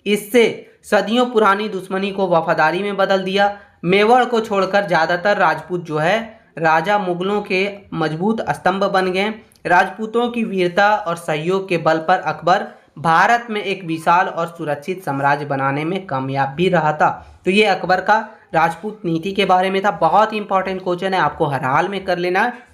इससे सदियों पुरानी दुश्मनी को वफादारी में बदल दिया। मेवाड़ को छोड़कर ज़्यादातर राजपूत जो है राजा मुगलों के मजबूत स्तंभ बन गए। राजपूतों की वीरता और सहयोग के बल पर अकबर भारत में एक विशाल और सुरक्षित साम्राज्य बनाने में कामयाब भी रहा था। तो ये अकबर का राजपूत नीति के बारे में था। बहुत इंपॉर्टेंट क्वेश्चन है, आपको हर हाल में कर लेना है।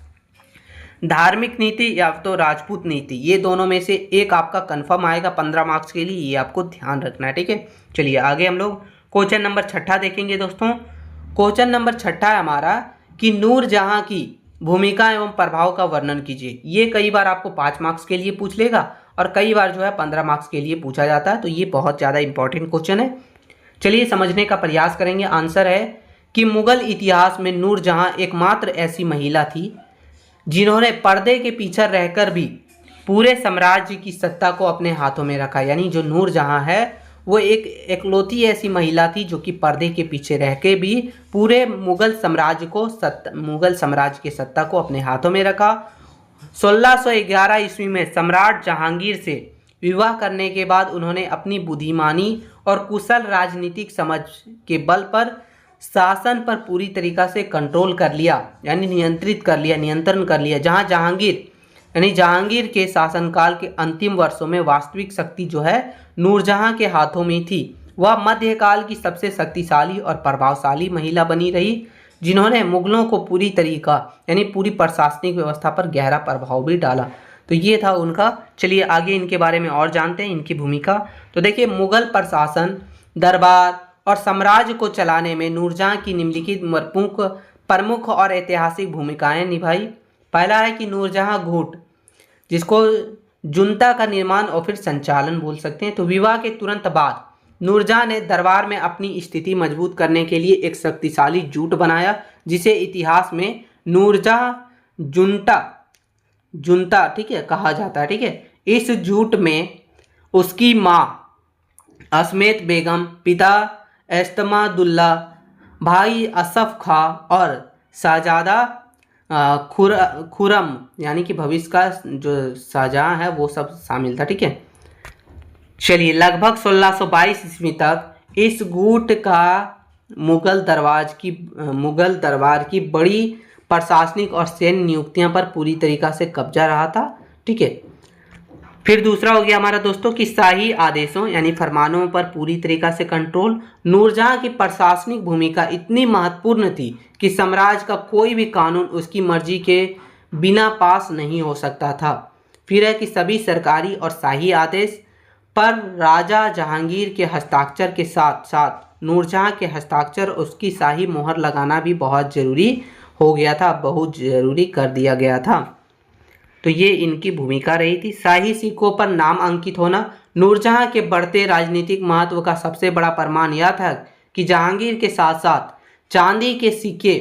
धार्मिक नीति या तो राजपूत नीति, ये दोनों में से एक आपका कंफर्म आएगा 15 मार्क्स के लिए, ये आपको ध्यान रखना है। ठीक है, चलिए आगे हम लोग क्वेश्चन नंबर 6 देखेंगे दोस्तों। क्वेश्चन नंबर 6 है हमारा कि नूरजहां की भूमिका एवं प्रभाव का वर्णन कीजिए। ये कई बार आपको 5 मार्क्स के लिए पूछ लेगा और कई बार जो है 15 मार्क्स के लिए पूछा जाता है। तो ये बहुत ज़्यादा इंपॉर्टेंट क्वेश्चन है। चलिए समझने का प्रयास करेंगे। आंसर है कि मुगल इतिहास में नूरजहां एकमात्र ऐसी महिला थी जिन्होंने पर्दे के पीछे रहकर भी पूरे साम्राज्य की सत्ता को अपने हाथों में रखा। यानी जो नूरजहां है वो एक एकलौती ऐसी महिला थी जो कि पर्दे के पीछे रह के भी पूरे मुगल साम्राज्य की सत्ता को अपने हाथों में रखा। 1611 ईस्वी में सम्राट जहांगीर से विवाह करने के बाद उन्होंने अपनी बुद्धिमानी और कुशल राजनीतिक समझ के बल पर शासन पर पूरी तरीक़ा से कंट्रोल कर लिया, यानी नियंत्रण कर लिया। जहांगीर के शासनकाल के अंतिम वर्षों में वास्तविक शक्ति जो है नूरजहां के हाथों में थी। वह मध्यकाल की सबसे शक्तिशाली और प्रभावशाली महिला बनी रही, जिन्होंने मुगलों को पूरी प्रशासनिक व्यवस्था पर गहरा प्रभाव भी डाला। तो ये था उनका। चलिए आगे इनके बारे में और जानते हैं, इनकी भूमिका। तो देखिए, मुगल प्रशासन, दरबार और साम्राज्य को चलाने में नूरजहां की निम्नलिखित प्रमुख और ऐतिहासिक भूमिकाएं निभाई। पहला है कि नूरजहां घूट, जिसको जुंता का निर्माण और फिर संचालन बोल सकते हैं। तो विवाह के तुरंत बाद नूरजहां ने दरबार में अपनी स्थिति मजबूत करने के लिए एक शक्तिशाली जूट बनाया, जिसे इतिहास में नूरजहां जुंता ठीक है कहा जाता है। ठीक है, इस जूट में उसकी माँ अस्मेत बेगम, पिता एस्तमादुल्ला, भाई असफ खां और शहजादा खुरम यानी कि भविष्य का जो शाहजहां है वो सब शामिल था। ठीक है, चलिए लगभग 1622 ईस्वी तक इस गुट का मुगल दरबार की बड़ी प्रशासनिक और सैन्य नियुक्तियां पर पूरी तरीका से कब्जा रहा था। ठीक है, फिर दूसरा हो गया हमारा दोस्तों कि शाही आदेशों यानी फरमानों पर पूरी तरीका से कंट्रोल। नूरजहां की प्रशासनिक भूमिका इतनी महत्वपूर्ण थी कि साम्राज्य का कोई भी कानून उसकी मर्जी के बिना पास नहीं हो सकता था। फिर है कि सभी सरकारी और शाही आदेश पर राजा जहांगीर के हस्ताक्षर के साथ साथ नूरजहां के हस्ताक्षर उसकी शाही मोहर लगाना भी बहुत ज़रूरी हो गया था, बहुत ज़रूरी कर दिया गया था। तो ये इनकी भूमिका रही थी। शाही सिक्कों पर नाम अंकित होना। नूरजहां के बढ़ते राजनीतिक महत्व का सबसे बड़ा प्रमाण यह था कि जहांगीर के साथ साथ चांदी के सिक्के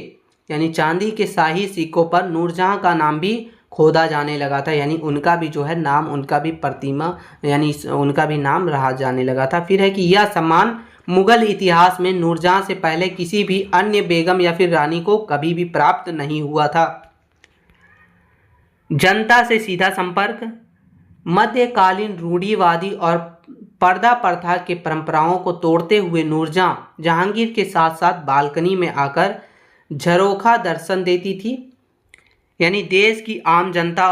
यानी चांदी के शाही सिक्कों पर नूरजहां का नाम भी खोदा जाने लगा था, यानी उनका भी जो है नाम, उनका भी प्रतिमा यानी उनका भी नाम रहा जाने लगा था। फिर है कि यह सम्मान मुगल इतिहास में नूरजहां से पहले किसी भी अन्य बेगम या फिर रानी को कभी भी प्राप्त नहीं हुआ था। जनता से सीधा संपर्क। मध्यकालीन रूढ़िवादी और पर्दा प्रथा के परंपराओं को तोड़ते हुए नूरजहां जहांगीर के साथ साथ बालकनी में आकर झरोखा दर्शन देती थी, यानी देश की आम जनता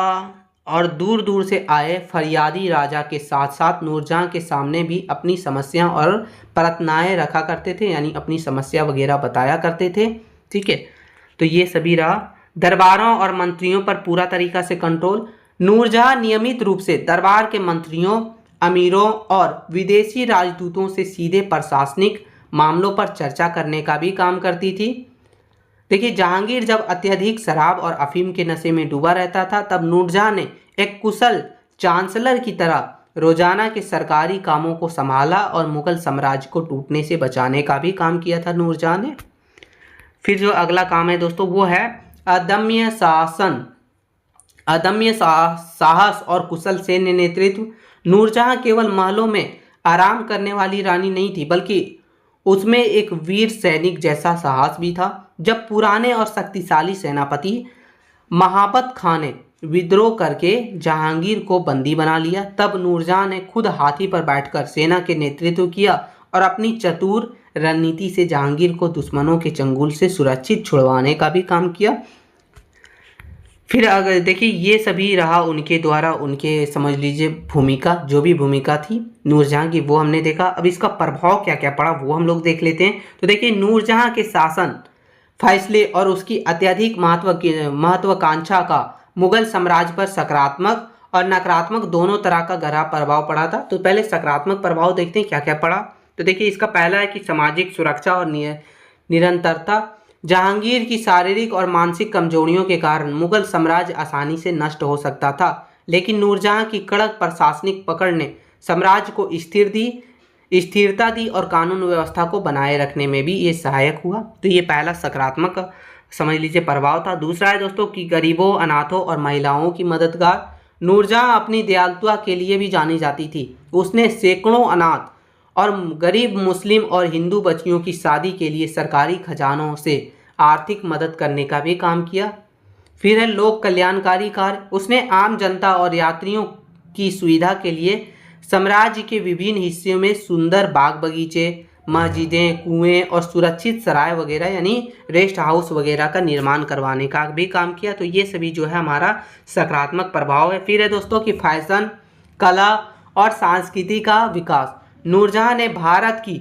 और दूर दूर से आए फरियादी राजा के साथ साथ नूरजहां के सामने भी अपनी समस्या और प्रार्थनाएं रखा करते थे, यानी अपनी समस्या वगैरह बताया करते थे। ठीक है, तो ये सभी रहा। दरबारों और मंत्रियों पर पूरा तरीका से कंट्रोल। नूरजहां नियमित रूप से दरबार के मंत्रियों, अमीरों और विदेशी राजदूतों से सीधे प्रशासनिक मामलों पर चर्चा करने का भी काम करती थी। देखिए, जहांगीर जब अत्यधिक शराब और अफीम के नशे में डूबा रहता था, तब नूरजहां ने एक कुशल चांसलर की तरह रोजाना के सरकारी कामों को संभाला और मुगल साम्राज्य को टूटने से बचाने का भी काम किया था नूरजहां ने। फिर जो अगला काम है दोस्तों वो है अदम्य साहस और कुशल सैन्य नेतृत्व। नूरजहां केवल महलों में आराम करने वाली रानी नहीं थी, बल्कि उसमें एक वीर सैनिक जैसा साहस भी था। जब पुराने और शक्तिशाली सेनापति महाबत खां ने विद्रोह करके जहांगीर को बंदी बना लिया, तब नूरजहां ने खुद हाथी पर बैठकर सेना के नेतृत्व किया और अपनी चतुर रणनीति से जहांगीर को दुश्मनों के चंगुल से सुरक्षित छुड़वाने का भी काम किया। फिर अगर देखिए, ये सभी रहा उनके द्वारा, उनके समझ लीजिए भूमिका, जो भी भूमिका थी नूरजहां की वो हमने देखा। अब इसका प्रभाव क्या क्या पड़ा वो हम लोग देख लेते हैं। तो देखिए, नूरजहां के शासन, फैसले और उसकी अत्यधिक महत्वाकांक्षा का मुगल साम्राज्य पर सकारात्मक और नकारात्मक दोनों तरह का गहरा प्रभाव पड़ा था। तो पहले सकारात्मक प्रभाव देखते हैं क्या क्या पड़ा। तो देखिए, इसका पहला है कि सामाजिक सुरक्षा और निरंतरता। जहांगीर की शारीरिक और मानसिक कमजोरियों के कारण मुगल साम्राज्य आसानी से नष्ट हो सकता था, लेकिन नूरजहां की कड़क प्रशासनिक पकड़ ने साम्राज्य को स्थिरता दी और कानून व्यवस्था को बनाए रखने में भी ये सहायक हुआ। तो ये पहला सकारात्मक समझ लीजिए प्रभाव था। दूसरा है दोस्तों कि गरीबों, अनाथों और महिलाओं की मददगार। नूरजहां अपनी दयालुता के लिए भी जानी जाती थी। उसने सैकड़ों अनाथ और गरीब मुस्लिम और हिंदू बच्चियों की शादी के लिए सरकारी खजानों से आर्थिक मदद करने का भी काम किया। फिर है लोक कल्याणकारी कार्य। उसने आम जनता और यात्रियों की सुविधा के लिए साम्राज्य के विभिन्न हिस्सों में सुंदर बाग बगीचे, मस्जिदें, कुएं और सुरक्षित सराय वगैरह यानी रेस्ट हाउस वगैरह का निर्माण करवाने का भी काम किया। तो ये सभी जो है हमारा सकारात्मक प्रभाव है। फिर है दोस्तों कि फैशन, कला और संस्कृति का विकास। नूरजहां ने भारत की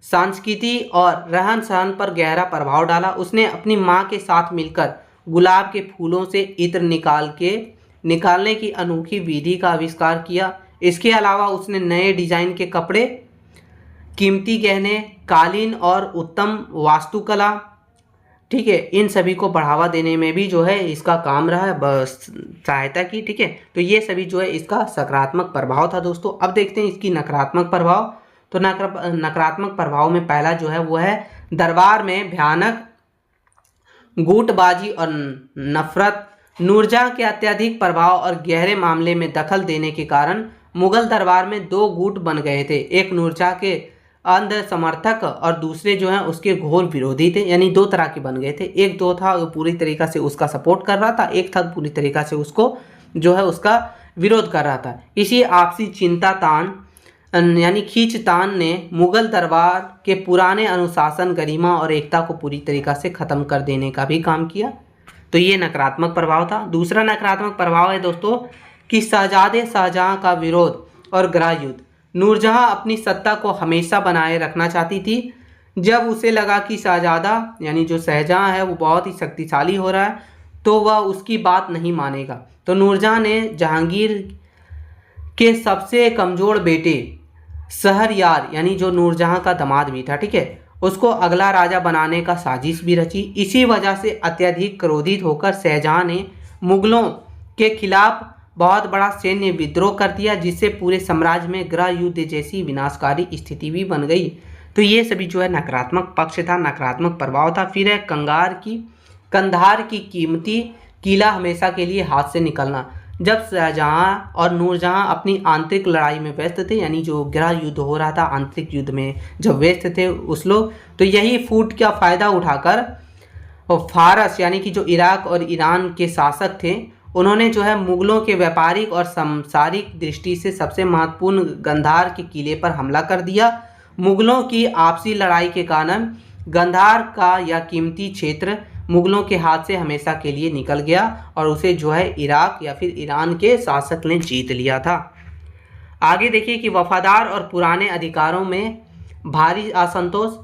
संस्कृति और रहन सहन पर गहरा प्रभाव डाला। उसने अपनी मां के साथ मिलकर गुलाब के फूलों से इत्र निकालने की अनोखी विधि का आविष्कार किया। इसके अलावा उसने नए डिजाइन के कपड़े कीमती गहने, कालीन और उत्तम वास्तुकला, ठीक है, इन सभी को बढ़ावा देने में भी जो है इसका काम रहा है, बस सहायता की। ठीक है, तो ये सभी जो है इसका सकारात्मक प्रभाव था दोस्तों। अब देखते हैं इसकी नकारात्मक प्रभाव। तो नकारात्मक प्रभाव में पहला जो है वो है दरबार में भयानक गुटबाजी और नफरत। नूरजहां के अत्यधिक प्रभाव और गहरे मामले में दखल देने के कारण मुगल दरबार में दो गुट बन गए थे, एक नूरजहां के अंध समर्थक और दूसरे जो हैं उसके घोर विरोधी थे। यानी दो तरह के बन गए थे, एक तो था वो पूरी तरीका से उसका सपोर्ट कर रहा था, एक था पूरी तरीका से उसको जो है उसका विरोध कर रहा था। इसी आपसी चिंता तान यानी खींचतान ने मुगल दरबार के पुराने अनुशासन, गरिमा और एकता को पूरी तरीका से ख़त्म कर देने का भी काम किया। तो ये नकारात्मक प्रभाव था। दूसरा नकारात्मक प्रभाव है दोस्तों कि शहजादे शाहजहां का विरोध और गृह युद्ध। नूरजहां अपनी सत्ता को हमेशा बनाए रखना चाहती थी। जब उसे लगा कि शहजादा यानी जो शाहजहां है वो बहुत ही शक्तिशाली हो रहा है तो वह उसकी बात नहीं मानेगा। तो नूरजहां ने जहांगीर के सबसे कमज़ोर बेटे शहरयार यानी जो नूरजहां का दामाद भी था, ठीक है, उसको अगला राजा बनाने का साजिश भी रची। इसी वजह से अत्यधिक क्रोधित होकर शाहजहां ने मुगलों के खिलाफ बहुत बड़ा सैन्य विद्रोह कर दिया, जिससे पूरे साम्राज्य में गृह युद्ध जैसी विनाशकारी स्थिति भी बन गई। तो ये सभी जो है नकारात्मक पक्ष था, नकारात्मक प्रभाव था। फिर है कंधार की कीमती किला हमेशा के लिए हाथ से निकलना। जब शाहजहां और नूरजहां अपनी आंतरिक लड़ाई में व्यस्त थे, यानी जो गृह युद्ध हो रहा था आंतरिक युद्ध में जब व्यस्त थे उस लोग, तो यही फूट का फ़ायदा उठाकर फारस यानी कि जो इराक और ईरान के शासक थे उन्होंने जो है मुगलों के व्यापारिक और सांसारिक दृष्टि से सबसे महत्वपूर्ण गंधार के किले पर हमला कर दिया। मुगलों की आपसी लड़ाई के कारण गंधार का यह कीमती क्षेत्र मुगलों के हाथ से हमेशा के लिए निकल गया और उसे जो है इराक या फिर ईरान के शासक ने जीत लिया था। आगे देखिए कि वफादार और पुराने अधिकारों में भारी असंतोष।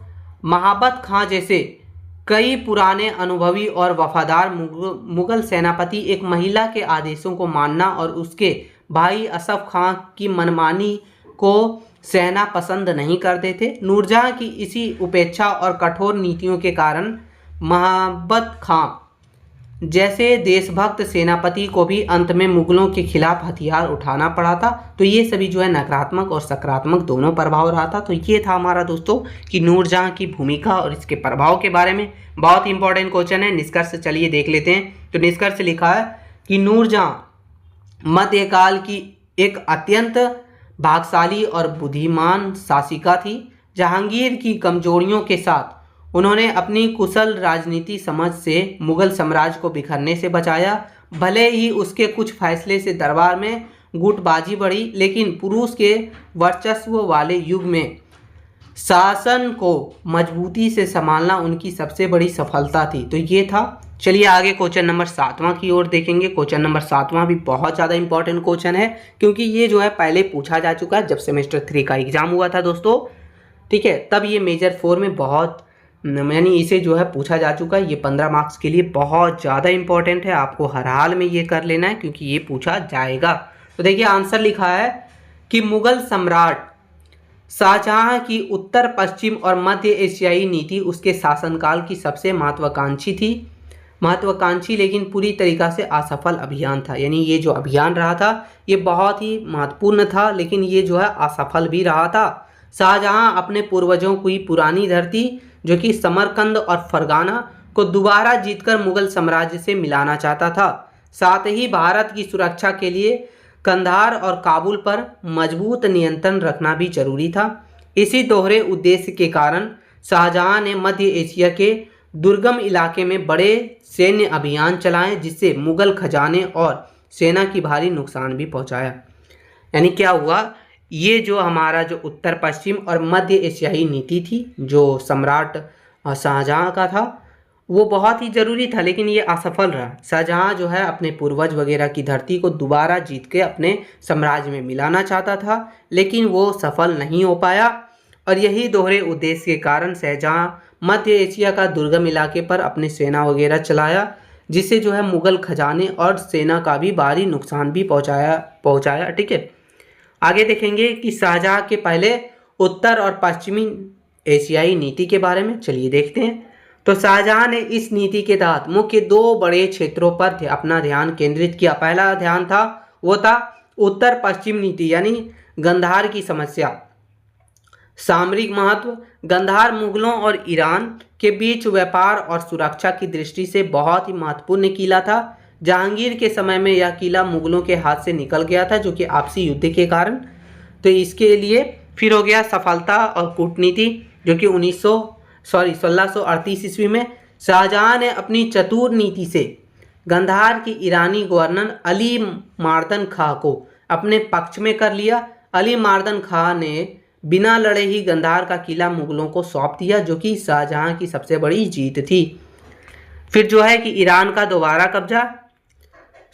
महाबत खां जैसे कई पुराने अनुभवी और वफादार मुगल सेनापति एक महिला के आदेशों को मानना और उसके भाई असफ खां की मनमानी को सहना पसंद नहीं करते थे। नूरजहां की इसी उपेक्षा और कठोर नीतियों के कारण महाबत खां जैसे देशभक्त सेनापति को भी अंत में मुगलों के खिलाफ हथियार उठाना पड़ा था। तो ये सभी जो है नकारात्मक और सकारात्मक दोनों प्रभाव रहा था। तो ये था हमारा दोस्तों कि नूरजहां की भूमिका और इसके प्रभाव के बारे में। बहुत इंपॉर्टेंट क्वेश्चन है। निष्कर्ष चलिए देख लेते हैं। तो निष्कर्ष लिखा है कि नूरजहां मध्यकाल की एक अत्यंत भाग्यशाली और बुद्धिमान शासिका थी। जहांगीर की कमजोरियों के साथ उन्होंने अपनी कुशल राजनीति समझ से मुगल साम्राज्य को बिखरने से बचाया। भले ही उसके कुछ फैसले से दरबार में गुटबाजी बढ़ी, लेकिन पुरुष के वर्चस्व वाले युग में शासन को मजबूती से संभालना उनकी सबसे बड़ी सफलता थी। तो ये था। चलिए आगे क्वेश्चन नंबर 7वां की ओर देखेंगे। क्वेश्चन नंबर 7वां भी बहुत ज़्यादा इंपॉर्टेंट क्वेश्चन है, क्योंकि ये जो है पहले पूछा जा चुका है जब सेमेस्टर 3 का एग्जाम हुआ था दोस्तों, ठीक है, तब ये मेजर 4 में बहुत यानी इसे जो है पूछा जा चुका है। ये 15 मार्क्स के लिए बहुत ज़्यादा इंपॉर्टेंट है, आपको हर हाल में ये कर लेना है क्योंकि ये पूछा जाएगा। तो देखिए आंसर लिखा है कि मुगल सम्राट शाहजहां की उत्तर पश्चिम और मध्य एशियाई नीति उसके शासनकाल की सबसे महत्वाकांक्षी लेकिन पूरी तरीका से असफल अभियान था। यानी ये जो अभियान रहा था ये बहुत ही महत्वपूर्ण था, लेकिन ये जो है असफल भी रहा था। शाहजहां अपने पूर्वजों की पुरानी धरती जो कि समरकंद और फरगाना को दोबारा जीतकर मुगल साम्राज्य से मिलाना चाहता था। साथ ही भारत की सुरक्षा के लिए कंधार और काबुल पर मजबूत नियंत्रण रखना भी जरूरी था। इसी दोहरे उद्देश्य के कारण शाहजहां ने मध्य एशिया के दुर्गम इलाके में बड़े सैन्य अभियान चलाए, जिससे मुगल खजाने और सेना की भारी नुकसान भी पहुंचाया। यानी क्या हुआ, ये जो हमारा जो उत्तर पश्चिम और मध्य एशियाई नीति थी जो सम्राट शाहजहां का था वो बहुत ही ज़रूरी था, लेकिन ये असफल रहा। शाहजहां जो है अपने पूर्वज वगैरह की धरती को दोबारा जीत के अपने साम्राज्य में मिलाना चाहता था, लेकिन वो सफल नहीं हो पाया। और यही दोहरे उद्देश्य के कारण शाहजहां मध्य एशिया का दुर्गम इलाके पर अपनी सेना वगैरह चलाया, जिससे जो है मुगल खजाने और सेना का भी भारी नुकसान भी पहुंचाया। ठीक है, आगे देखेंगे कि शाहजहां के पहले उत्तर और पश्चिमी एशियाई नीति के बारे में चलिए देखते हैं। तो शाहजहां ने इस नीति के तहत मुख्य 2 बड़े क्षेत्रों पर अपना ध्यान केंद्रित किया। पहला ध्यान था वो था उत्तर पश्चिम नीति यानी गंधार की समस्या। सामरिक महत्व, गंधार मुगलों और ईरान के बीच व्यापार और सुरक्षा की दृष्टि से बहुत ही महत्वपूर्ण किला था। जहांगीर के समय में यह किला मुगलों के हाथ से निकल गया था, जो कि आपसी युद्ध के कारण। तो इसके लिए फिर हो गया सफलता और कूटनीति, जो कि 1638 ईस्वी में शाहजहां ने अपनी चतुर नीति से गंधार की ईरानी गवर्नर अली मार्दन खां को अपने पक्ष में कर लिया। अली मार्दन खां ने बिना लड़े ही गंधार का किला मुगलों को सौंप दिया, जो कि शाहजहां की सबसे बड़ी जीत थी। फिर जो है कि ईरान का दोबारा कब्जा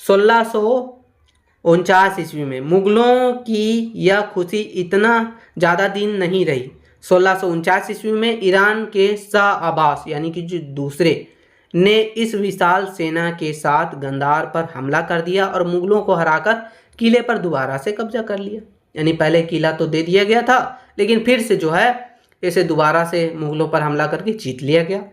1649 ईस्वी में। मुगलों की यह खुशी इतना ज़्यादा दिन नहीं रही। 1649 ईस्वी में ईरान के शाह अब्बास यानी कि जो दूसरे ने इस विशाल सेना के साथ गंधार पर हमला कर दिया और मुगलों को हराकर किले पर दोबारा से कब्जा कर लिया। यानी पहले किला तो दे दिया गया था, लेकिन फिर से जो है इसे दोबारा से मुगलों पर हमला करके जीत लिया गया।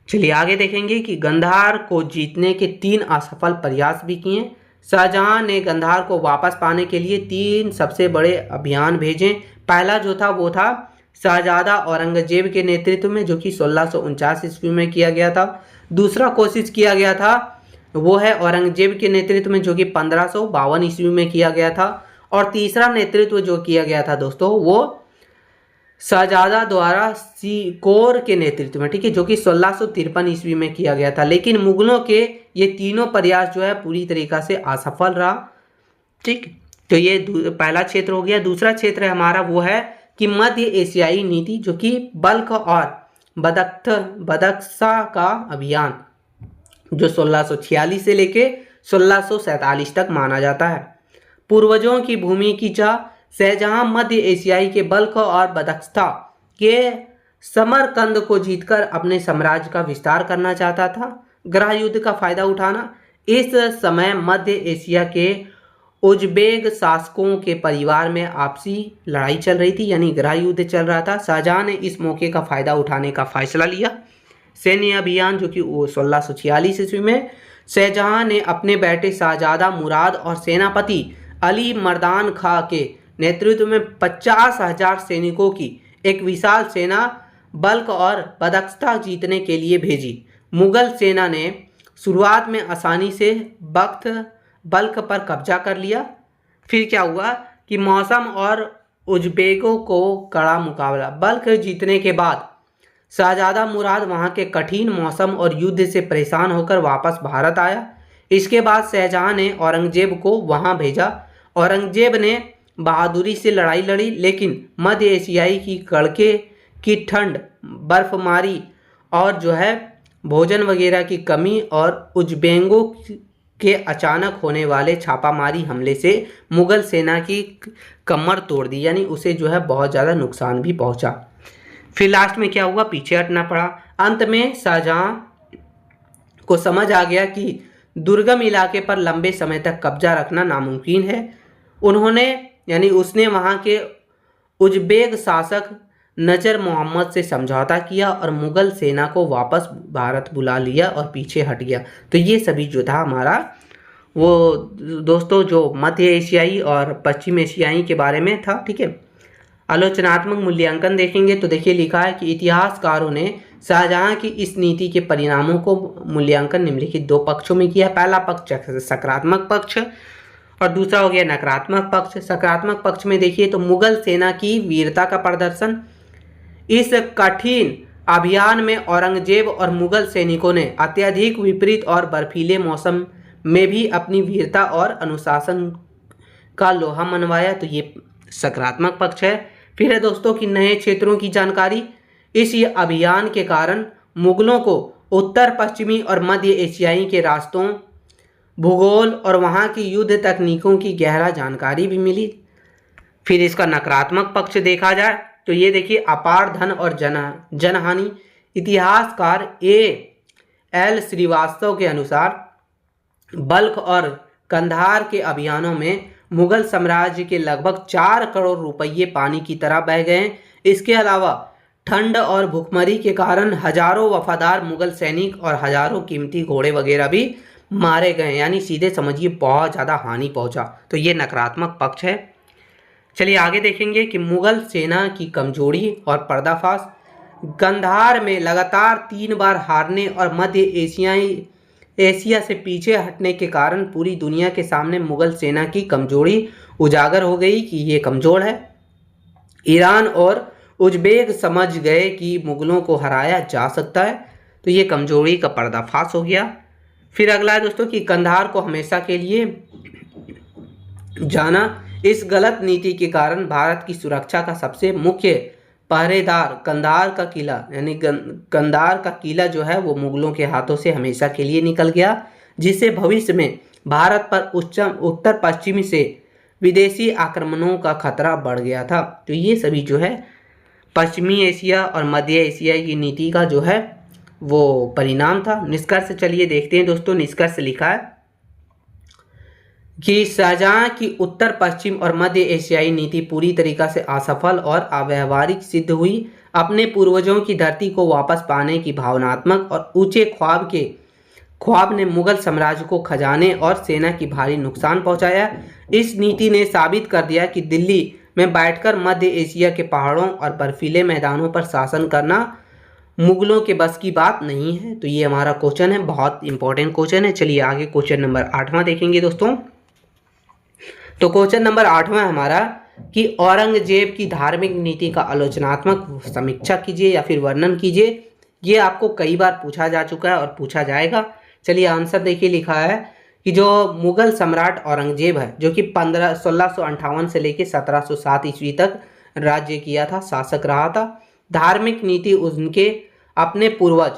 चलिए आगे देखेंगे कि गंधार को जीतने के 3 असफल प्रयास भी किए। शाहजहां ने गंधार को वापस पाने के लिए 3 सबसे बड़े अभियान भेजे। पहला जो था वो था शाहजादा औरंगजेब के नेतृत्व में, जो कि 1649 ईस्वी में किया गया था। दूसरा कोशिश किया गया था वो है औरंगजेब के नेतृत्व में, जो कि 1552 ईस्वी में किया गया था। और तीसरा नेतृत्व जो किया गया था दोस्तों वो शाहजादा द्वारा सीकोर के नेतृत्व में, ठीक है, जो कि 1653 ईस्वी में किया गया था। लेकिन मुगलों के ये तीनों प्रयास जो है पूरी तरीका से असफल रहा। ठीक, तो ये पहला क्षेत्र हो गया। दूसरा क्षेत्र है हमारा वो है कि मध्य एशियाई नीति, जो कि बल्ख और बदख्शा का अभियान, जो 1646 से लेके 1647 तक माना जाता है। पूर्वजों की भूमि की चाह, शाहजहां मध्य एशियाई के बल्ख और बदख्शा के समरकंद को जीतकर अपने साम्राज्य का विस्तार करना चाहता था। गृह युद्ध का फायदा उठाना, इस समय मध्य एशिया के उज्बेक शासकों के परिवार में आपसी लड़ाई चल रही थी, यानी गृह युद्ध चल रहा था। शाहजहां ने इस मौके का फायदा उठाने का फैसला लिया। सैन्य अभियान, जो कि 1646 ईस्वी में शाहजहां ने अपने बेटे शाहजादा मुराद और सेनापति अली मर्दान खां के नेतृत्व में 50,000 सैनिकों की एक विशाल सेना बल्ख और बदख्शा जीतने के लिए भेजी। मुगल सेना ने शुरुआत में आसानी से बल्ख पर कब्जा कर लिया। फिर क्या हुआ कि मौसम और उज्बेकों को कड़ा मुकाबला। बल्ख जीतने के बाद शाहजादा मुराद वहां के कठिन मौसम और युद्ध से परेशान होकर वापस भारत आया। इसके बाद शाहजहां ने औरंगजेब को वहां भेजा। औरंगजेब ने बहादुरी से लड़ाई लड़ी, लेकिन मध्य एशियाई की कड़के की ठंड, बर्फमारी और जो है भोजन वगैरह की कमी और उज्बेकों के अचानक होने वाले छापामारी हमले से मुगल सेना की कमर तोड़ दी, यानी उसे जो है बहुत ज़्यादा नुकसान भी पहुंचा। फिर लास्ट में क्या हुआ, पीछे हटना पड़ा। अंत में शाहजहां को समझ आ गया कि दुर्गम इलाके पर लंबे समय तक कब्जा रखना नामुमकिन है। उसने वहां के उज्बेक शासक नजर मोहम्मद से समझौता किया और मुगल सेना को वापस भारत बुला लिया और पीछे हट गया। तो ये सभी जो था हमारा वो दोस्तों जो मध्य एशियाई और पश्चिम एशियाई के बारे में था। ठीक है, आलोचनात्मक मूल्यांकन देखेंगे तो देखिए लिखा है कि इतिहासकारों ने शाहजहां की इस नीति के परिणामों को मूल्यांकन निम्नलिखित 2 पक्षों में किया। पहला पक्ष सकारात्मक पक्ष और दूसरा हो गया नकारात्मक पक्ष। सकारात्मक पक्ष में देखिए तो मुगल सेना की वीरता का प्रदर्शन। इस कठिन अभियान में औरंगजेब और मुगल सैनिकों ने अत्यधिक विपरीत और बर्फीले मौसम में भी अपनी वीरता और अनुशासन का लोहा मनवाया। तो ये सकारात्मक पक्ष है। फिर है दोस्तों कि नए क्षेत्रों की जानकारी। इस अभियान के कारण मुगलों को उत्तर पश्चिमी और मध्य एशियाई के रास्तों, भूगोल और वहाँ की युद्ध तकनीकों की गहरा जानकारी भी मिली। फिर इसका नकारात्मक पक्ष देखा जाए तो ये देखिए अपार धन और जनहानि। इतिहासकार A.L. श्रीवास्तव के अनुसार बल्ख और कंधार के अभियानों में मुगल साम्राज्य के लगभग 4 करोड़ रुपये पानी की तरह बह गए। इसके अलावा ठंड और भूखमरी के कारण हजारों वफादार मुगल सैनिक और हजारों कीमती घोड़े वगैरह भी मारे गए, यानी सीधे समझिए बहुत ज़्यादा हानि पहुंचा। तो ये नकारात्मक पक्ष है। चलिए आगे देखेंगे कि मुगल सेना की कमजोरी और पर्दाफाश। कंधार में लगातार 3 बार हारने और मध्य एशिया से पीछे हटने के कारण पूरी दुनिया के सामने मुगल सेना की कमजोरी उजागर हो गई कि ये कमज़ोर है। ईरान और उज़्बेक समझ गए कि मुगलों को हराया जा सकता है, तो ये कमजोरी का पर्दाफाश हो गया। फिर अगला है दोस्तों कि कंधार को हमेशा के लिए जाना। इस गलत नीति के कारण भारत की सुरक्षा का सबसे मुख्य पहरेदार कंधार का किला, यानी कंधार का किला जो है वो मुगलों के हाथों से हमेशा के लिए निकल गया, जिससे भविष्य में भारत पर उत्तर पश्चिमी से विदेशी आक्रमणों का खतरा बढ़ गया था। तो ये सभी जो है पश्चिमी एशिया और मध्य एशिया की नीति का जो है वो परिणाम था। निष्कर्ष चलिए देखते हैं दोस्तों। निष्कर्ष लिखा है कि शाहजहां की उत्तर पश्चिम और मध्य एशियाई नीति पूरी तरीका से असफल और अव्यावहारिक सिद्ध हुई। अपने पूर्वजों की धरती को वापस पाने की भावनात्मक और ऊंचे ख्वाब ने मुगल साम्राज्य को खजाने और सेना की भारी नुकसान पहुंचाया। इस नीति ने साबित कर दिया कि दिल्ली में बैठकर मध्य एशिया के पहाड़ों और बर्फीले मैदानों पर शासन करना मुगलों के बस की बात नहीं है। तो ये हमारा क्वेश्चन है, बहुत इंपॉर्टेंट क्वेश्चन है। चलिए आगे क्वेश्चन नंबर 8वां देखेंगे दोस्तों। तो क्वेश्चन नंबर 8वां हमारा कि औरंगजेब की धार्मिक नीति का आलोचनात्मक समीक्षा कीजिए या फिर वर्णन कीजिए। ये आपको कई बार पूछा जा चुका है और पूछा जाएगा। चलिए आंसर देखिए। लिखा है कि जो मुगल सम्राट औरंगजेब है, जो कि 1658 से लेकर 1707 ईस्वी तक राज्य किया था, शासक रहा था। धार्मिक नीति उनके अपने पूर्वज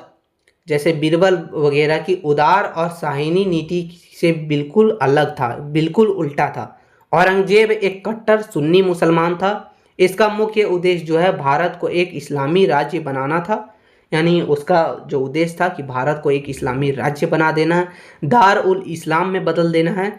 जैसे बीरबल वगैरह की उदार और शाहीनी नीति से बिल्कुल अलग था, बिल्कुल उल्टा था। औरंगजेब एक कट्टर सुन्नी मुसलमान था। इसका मुख्य उद्देश्य जो है भारत को एक इस्लामी राज्य बनाना था, यानी उसका जो उद्देश्य था कि भारत को एक इस्लामी राज्य बना देना है, दार उल इस्लाम में बदल देना है।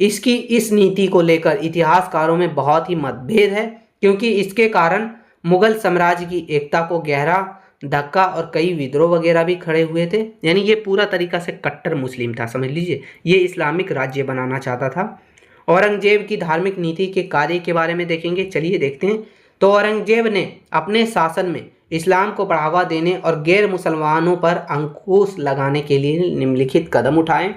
इसकी इस नीति को लेकर इतिहासकारों में बहुत ही मतभेद है, क्योंकि इसके कारण मुगल साम्राज्य की एकता को गहरा धक्का और कई विद्रोह वगैरह भी खड़े हुए थे। यानी ये पूरा तरीका से कट्टर मुस्लिम था, समझ लीजिए। ये इस्लामिक राज्य बनाना चाहता था। औरंगजेब की धार्मिक नीति के कार्य के बारे में देखेंगे। चलिए देखते हैं। तो औरंगजेब ने अपने शासन में इस्लाम को बढ़ावा देने और गैर मुसलमानों पर अंकुश लगाने के लिए निम्नलिखित कदम उठाए।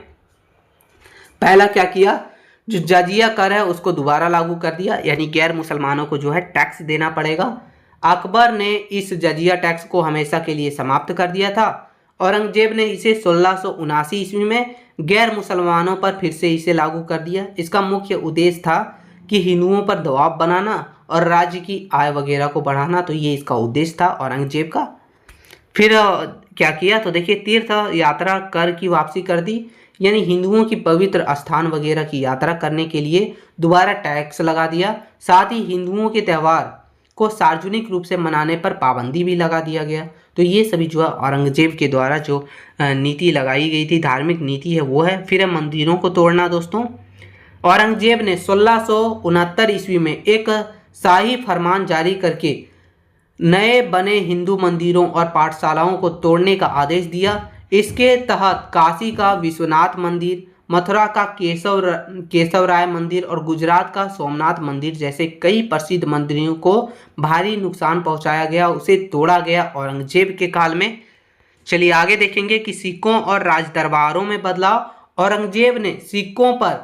पहला क्या किया, जो जजिया कर है उसको दोबारा लागू कर दिया, यानी गैर मुसलमानों को जो है टैक्स देना पड़ेगा। अकबर ने इस जजिया टैक्स को हमेशा के लिए समाप्त कर दिया था। औरंगजेब ने इसे 1679 ईस्वी में गैर मुसलमानों पर फिर से इसे लागू कर दिया। इसका मुख्य उद्देश्य था कि हिंदुओं पर दबाव बनाना और राज्य की आय वगैरह को बढ़ाना। तो ये इसका उद्देश्य था औरंगजेब का। फिर क्या किया, तो देखिए तीर्थ यात्रा कर की वापसी कर दी, यानी हिंदुओं की पवित्र स्थान वगैरह की यात्रा करने के लिए दोबारा टैक्स लगा दिया। साथ ही हिंदुओं के त्यौहार को सार्वजनिक रूप से मनाने पर पाबंदी भी लगा दिया गया। तो ये सभी जो है औरंगजेब के द्वारा जो नीति लगाई गई थी, धार्मिक नीति है वो है। फिर मंदिरों को तोड़ना दोस्तों। औरंगजेब ने 1669 ईस्वी में एक शाही फरमान जारी करके नए बने हिंदू मंदिरों और पाठशालाओं को तोड़ने का आदेश दिया। इसके तहत काशी का विश्वनाथ मंदिर, मथुरा का केशवराय मंदिर और गुजरात का सोमनाथ मंदिर जैसे कई प्रसिद्ध मंदिरों को भारी नुकसान पहुंचाया गया, उसे तोड़ा गया औरंगजेब के काल में। चलिए आगे देखेंगे कि सिक्कों और राजदरबारों में बदलाव। औरंगजेब ने सिक्कों पर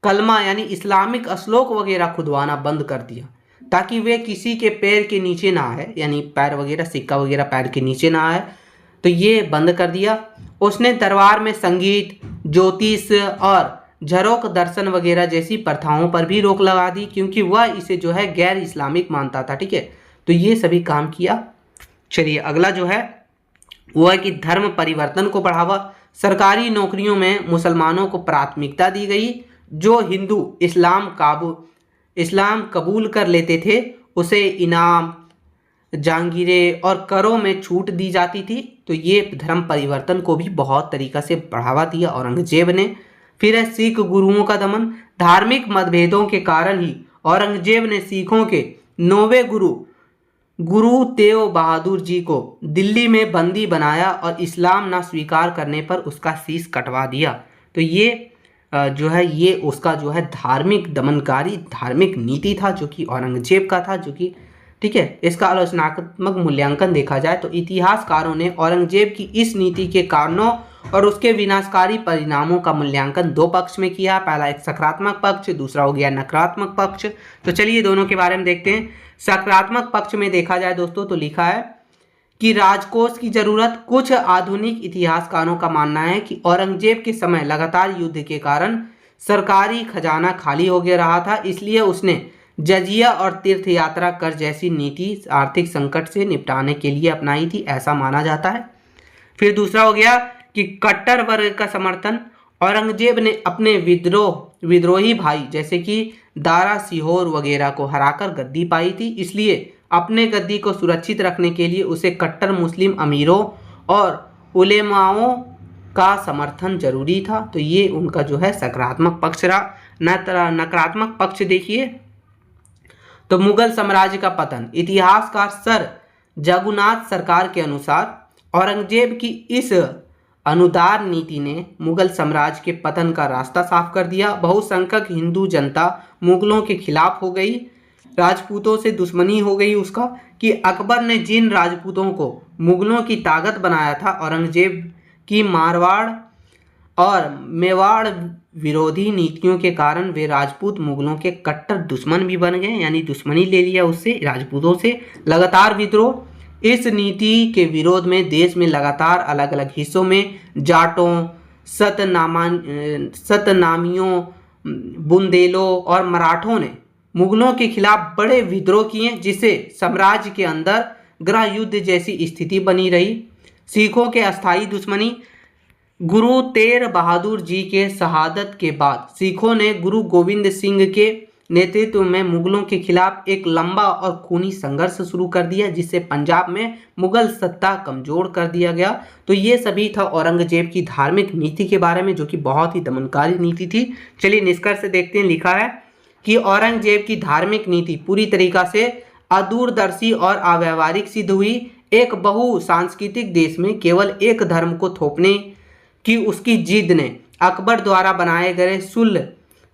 कलमा यानी इस्लामिक श्लोक वगैरह खुदवाना बंद कर दिया, ताकि वे किसी के पैर के नीचे ना आए, यानी पैर वगैरह सिक्का वगैरह पैर के नीचे ना आए। तो ये बंद कर दिया। उसने दरबार में संगीत, ज्योतिष और झरोख दर्शन वगैरह जैसी प्रथाओं पर भी रोक लगा दी, क्योंकि वह इसे जो है गैर इस्लामिक मानता था। ठीक है, तो ये सभी काम किया। चलिए अगला जो है वो है कि धर्म परिवर्तन को बढ़ावा। सरकारी नौकरियों में मुसलमानों को प्राथमिकता दी गई। जो हिंदू इस्लाम कबूल कर लेते थे उसे इनाम, जागीरें और करों में छूट दी जाती थी। तो ये धर्म परिवर्तन को भी बहुत तरीका से बढ़ावा दिया औरंगजेब ने। फिर है सिख गुरुओं का दमन। धार्मिक मतभेदों के कारण ही औरंगजेब ने सिखों के 9वें गुरु तेग बहादुर जी को दिल्ली में बंदी बनाया और इस्लाम ना स्वीकार करने पर उसका शीश कटवा दिया। तो ये जो है ये उसका जो है धार्मिक दमनकारी धार्मिक नीति था जो कि औरंगजेब का था, जो कि ठीक है। इसका आलोचनात्मक मूल्यांकन देखा जाए तो इतिहासकारों ने औरंगजेब की इस नीति के कारणों और उसके विनाशकारी परिणामों का मूल्यांकन दो पक्ष में किया। पहला एक सकारात्मक पक्ष, दूसरा हो गया नकारात्मक पक्ष। तो चलिए दोनों के बारे में देखते हैं। सकारात्मक पक्ष में देखा जाए दोस्तों तो लिखा है कि राजकोष की जरूरत। कुछ आधुनिक इतिहासकारों का मानना है कि औरंगजेब के समय लगातार युद्ध के कारण सरकारी खजाना खाली हो गया रहा था, इसलिए उसने जजिया और तीर्थ यात्रा कर जैसी नीति आर्थिक संकट से निपटाने के लिए अपनाई थी, ऐसा माना जाता है। फिर दूसरा हो गया कि कट्टर वर्ग का समर्थन। औरंगजेब ने अपने विद्रोही भाई जैसे कि दारा सिहोर वगैरह को हराकर गद्दी पाई थी, इसलिए अपने गद्दी को सुरक्षित रखने के लिए उसे कट्टर मुस्लिम अमीरों और उलेमाओं का समर्थन जरूरी था। तो ये उनका जो है सकारात्मक पक्ष रहा। नकारात्मक पक्ष देखिए तो मुगल साम्राज्य का पतन। इतिहासकार सर जगुनाथ सरकार के अनुसार औरंगजेब की इस अनुदार नीति ने मुगल साम्राज्य के पतन का रास्ता साफ कर दिया। बहुसंख्यक हिंदू जनता मुगलों के खिलाफ हो गई, राजपूतों से दुश्मनी हो गई उसका कि अकबर ने जिन राजपूतों को मुगलों की ताकत बनाया था, औरंगजेब की मारवाड़ और मेवाड़ विरोधी नीतियों के कारण वे राजपूत मुगलों के कट्टर दुश्मन भी बन गए, यानी दुश्मनी ले लिया उससे राजपूतों से। लगातार विद्रोह। इस नीति के विरोध में देश में लगातार अलग अलग हिस्सों में जाटों, सतनामियों, बुंदेलों और मराठों ने मुगलों के खिलाफ बड़े विद्रोह किए, जिससे साम्राज्य के अंदर गृह युद्ध जैसी स्थिति बनी रही। सिखों के अस्थायी दुश्मनी। गुरु तेग बहादुर जी के शहादत के बाद सिखों ने गुरु गोविंद सिंह के नेतृत्व में मुगलों के खिलाफ एक लंबा और खूनी संघर्ष शुरू कर दिया, जिससे पंजाब में मुगल सत्ता कमजोर कर दिया गया। तो ये सभी था औरंगजेब की धार्मिक नीति के बारे में, जो कि बहुत ही दमनकारी नीति थी। चलिए निष्कर्ष देखते हैं। लिखा है कि औरंगजेब की धार्मिक नीति पूरी तरीका से अदूरदर्शी और अव्यावहारिक सिद्ध हुई। एक बहुसांस्कृतिक देश में केवल एक धर्म को थोपने की उसकी जिद ने अकबर द्वारा बनाए गए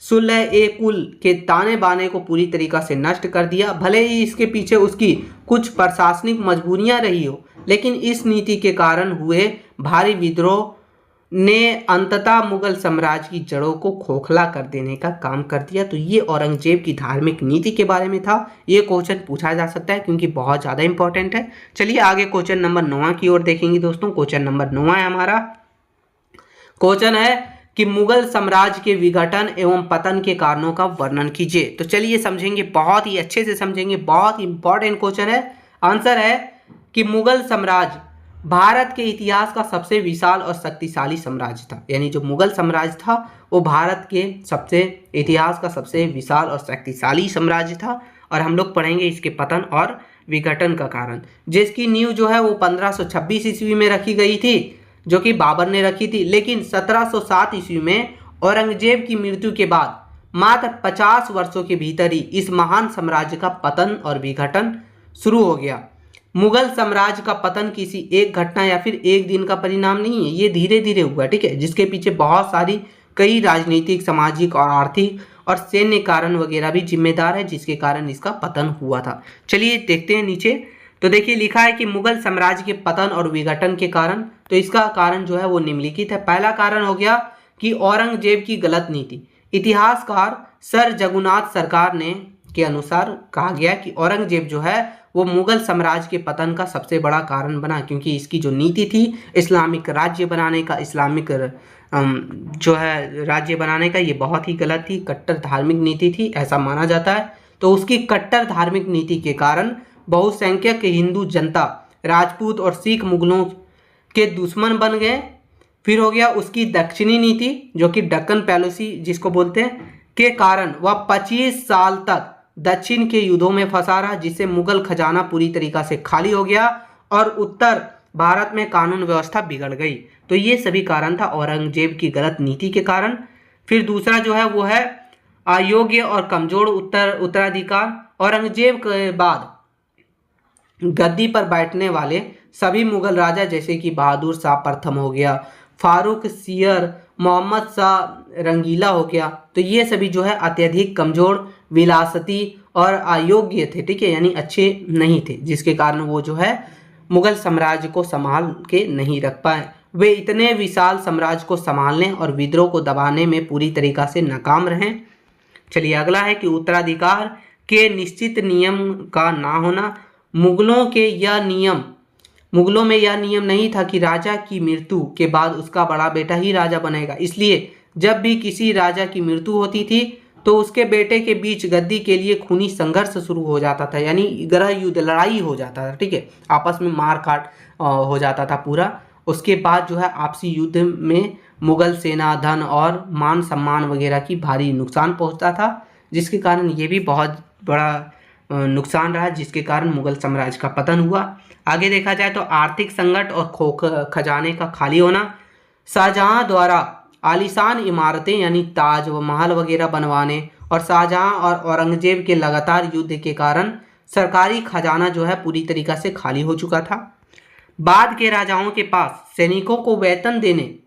सुलह-ए-कुल के ताने बाने को पूरी तरीका से नष्ट कर दिया। भले ही इसके पीछे उसकी कुछ प्रशासनिक मजबूरियां रही हो, लेकिन इस नीति के कारण हुए भारी विद्रोह ने अंततः मुगल साम्राज्य की जड़ों को खोखला कर देने का काम कर दिया। तो ये औरंगजेब की धार्मिक नीति के बारे में था। ये क्वेश्चन पूछा जा सकता है क्योंकि बहुत ज़्यादा इंपॉर्टेंट है। चलिए आगे क्वेश्चन नंबर 9 की ओर देखेंगे दोस्तों। क्वेश्चन नंबर 9 है हमारा। क्वेश्चन है कि मुगल साम्राज्य के विघटन एवं पतन के कारणों का वर्णन कीजिए। तो चलिए समझेंगे, बहुत ही अच्छे से समझेंगे, बहुत इंपॉर्टेंट क्वेश्चन है। आंसर है कि मुगल साम्राज्य भारत के इतिहास का सबसे विशाल और शक्तिशाली साम्राज्य था। यानी जो मुगल साम्राज्य था वो भारत के इतिहास का सबसे विशाल और शक्तिशाली साम्राज्य था। और हम लोग पढ़ेंगे इसके पतन और विघटन का कारण, जिसकी नींव जो है वो 1526 ईस्वी में रखी गई थी, जो कि बाबर ने रखी थी। लेकिन 1707 ईस्वी में औरंगजेब की मृत्यु के बाद मात्र 50 वर्षों के भीतर ही इस महान साम्राज्य का पतन और विघटन शुरू हो गया। मुगल साम्राज्य का पतन किसी एक घटना या फिर एक दिन का परिणाम नहीं है, ये धीरे धीरे हुआ, ठीक है, जिसके पीछे बहुत सारी कई राजनीतिक, सामाजिक और आर्थिक और सैन्य कारण वगैरह भी जिम्मेदार है, जिसके कारण इसका पतन हुआ था। चलिए देखते हैं नीचे। तो देखिए लिखा है कि मुगल साम्राज्य के पतन और विघटन के कारण, तो इसका कारण जो है वो निम्नलिखित है। पहला कारण हो गया कि औरंगजेब की गलत नीति। इतिहासकार सर जगुनाथ सरकार ने के अनुसार कहा गया कि औरंगजेब जो है वो मुगल साम्राज्य के पतन का सबसे बड़ा कारण बना, क्योंकि इसकी जो नीति थी इस्लामिक राज्य बनाने का, इस्लामिक जो है राज्य बनाने का, ये बहुत ही गलत थी, कट्टर धार्मिक नीति थी, ऐसा माना जाता है। तो उसकी कट्टर धार्मिक नीति के कारण बहुसंख्यक हिंदू जनता, राजपूत और सिख मुगलों के दुश्मन बन गए। फिर हो गया उसकी दक्षिणी नीति, जो कि दक्कन पॉलिसी जिसको बोलते हैं, के कारण वह 25 साल तक दक्षिण के युद्धों में फंसा रहा, जिससे मुगल खजाना पूरी तरीका से खाली हो गया और उत्तर भारत में कानून व्यवस्था बिगड़ गई। तो ये सभी कारण था औरंगजेब की गलत नीति के कारण। फिर दूसरा जो है वो है अयोग्य और कमजोर उत्तराधिकार। औरंगजेब के बाद गद्दी पर बैठने वाले सभी मुगल राजा जैसे कि बहादुर शाह प्रथम हो गया, फारूक सियर, मोहम्मद शाह रंगीला हो गया, तो ये सभी जो है अत्यधिक कमजोर, विलासती और अयोग्य थे, ठीक है, यानी अच्छे नहीं थे, जिसके कारण वो जो है मुगल साम्राज्य को संभाल के नहीं रख पाए। वे इतने विशाल साम्राज्य को संभालने और विद्रोह को दबाने में पूरी तरीका से नाकाम रहे। चलिए अगला है कि उत्तराधिकार के निश्चित नियम का ना होना। मुगलों में यह नियम नहीं था कि राजा की मृत्यु के बाद उसका बड़ा बेटा ही राजा बनेगा, इसलिए जब भी किसी राजा की मृत्यु होती थी तो उसके बेटे के बीच गद्दी के लिए खूनी संघर्ष शुरू हो जाता था, यानी गृह युद्ध, लड़ाई हो जाता था, ठीक है, आपस में मार काट हो जाता था पूरा। उसके बाद जो है आपसी युद्ध में मुगल सेना, धन और मान सम्मान वगैरह की भारी नुकसान पहुंचता था, जिसके कारण ये भी बहुत बड़ा नुकसान रहा, जिसके कारण मुगल साम्राज्य का पतन हुआ। आगे देखा जाए तो आर्थिक संकट और खजाने का खाली होना। शाहजहां द्वारा आलीशान इमारतें यानी ताज व महल वगैरह बनवाने और शाहजहां और औरंगजेब के लगातार युद्ध के कारण सरकारी खजाना जो है पूरी तरीका से खाली हो चुका था। बाद के राजाओं के पास सैनिकों को वेतन देने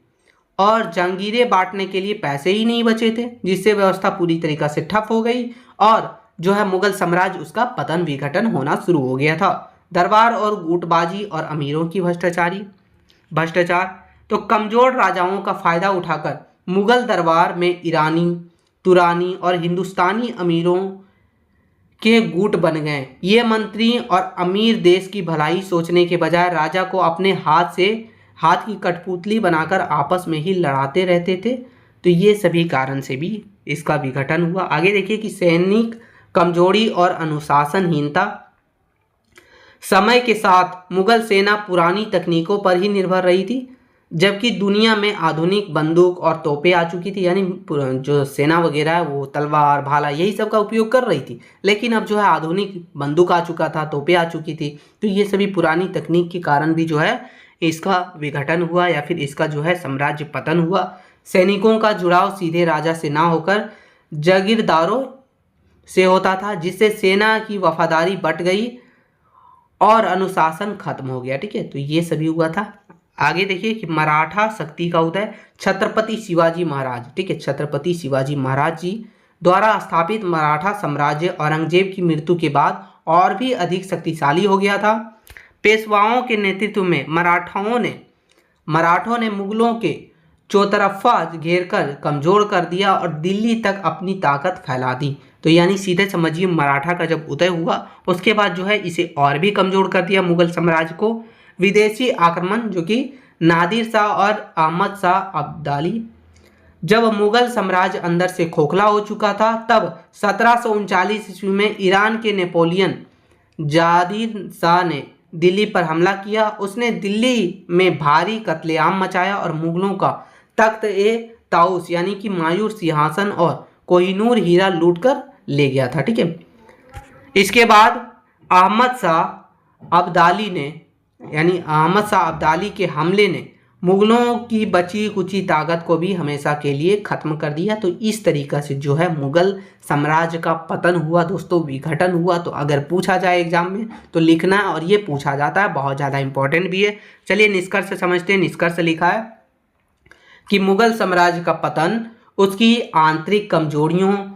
और जंगीरें बांटने के लिए पैसे ही नहीं बचे थे, जिससे व्यवस्था पूरी तरीका से ठप हो गई और जो है मुगल साम्राज्य उसका पतन विघटन होना शुरू हो गया था। दरबार और गुटबाजी और अमीरों की भ्रष्टाचार। तो कमजोर राजाओं का फायदा उठाकर मुगल दरबार में ईरानी, तुरानी और हिंदुस्तानी अमीरों के गुट बन गए। ये मंत्री और अमीर देश की भलाई सोचने के बजाय राजा को अपने हाथ की कठपुतली बनाकर आपस में ही लड़ाते रहते थे, तो ये सभी कारण से भी इसका विघटन हुआ। आगे देखिए कि सैनिक कमजोरी और अनुशासनहीनता। समय के साथ मुगल सेना पुरानी तकनीकों पर ही निर्भर रही थी, जबकि दुनिया में आधुनिक बंदूक और तोपें आ चुकी थी, यानी जो सेना वगैरह है वो तलवार, भाला यही सब का उपयोग कर रही थी, लेकिन अब जो है आधुनिक बंदूक आ चुका था, तोपें आ चुकी थी, तो ये सभी पुरानी तकनीक के कारण भी जो है इसका विघटन हुआ या फिर इसका जो है साम्राज्य पतन हुआ। सैनिकों का जुड़ाव सीधे राजा से ना होकर जागीरदारों से होता था, जिससे सेना की वफादारी बट गई और अनुशासन खत्म हो गया, ठीक है, तो ये सभी हुआ था। आगे देखिए कि मराठा शक्ति का उदय। छत्रपति शिवाजी महाराज, ठीक है, छत्रपति शिवाजी महाराज जी द्वारा स्थापित मराठा साम्राज्य औरंगजेब की मृत्यु के बाद और भी अधिक शक्तिशाली हो गया था। पेशवाओं के नेतृत्व में मराठों ने मुगलों के चौतरफा घेरकर कमजोर कर दिया और दिल्ली तक अपनी ताकत फैला दी। तो यानी सीधे समझिए मराठा का जब उदय हुआ उसके बाद जो है इसे और भी कमजोर कर दिया मुगल साम्राज्य को। विदेशी आक्रमण जो कि नादिर शाह और अहमद शाह अब्दाली। जब मुगल साम्राज्य अंदर से खोखला हो चुका था तब 1739 ईस्वी में ईरान के नेपोलियन जादिर शाह ने दिल्ली पर हमला किया। उसने दिल्ली में भारी कत्लेआम मचाया और मुगलों का तख्त ए ताउस यानी कि मायूर सिंहासन और कोहिनूर हीरा लूटकर ले गया था, ठीक है। इसके बाद अहमद शाह अब्दाली के हमले ने मुगलों की बची कुची ताकत को भी हमेशा के लिए खत्म कर दिया। तो इस तरीका से जो है मुगल साम्राज्य का पतन हुआ दोस्तों, विघटन हुआ। तो अगर पूछा जाए एग्जाम में तो लिखना है और ये पूछा जाता है, बहुत ज़्यादा इंपॉर्टेंट भी है। चलिए निष्कर्ष समझते हैं। निष्कर्ष लिखा है कि मुगल साम्राज्य का पतन उसकी आंतरिक कमजोरियों,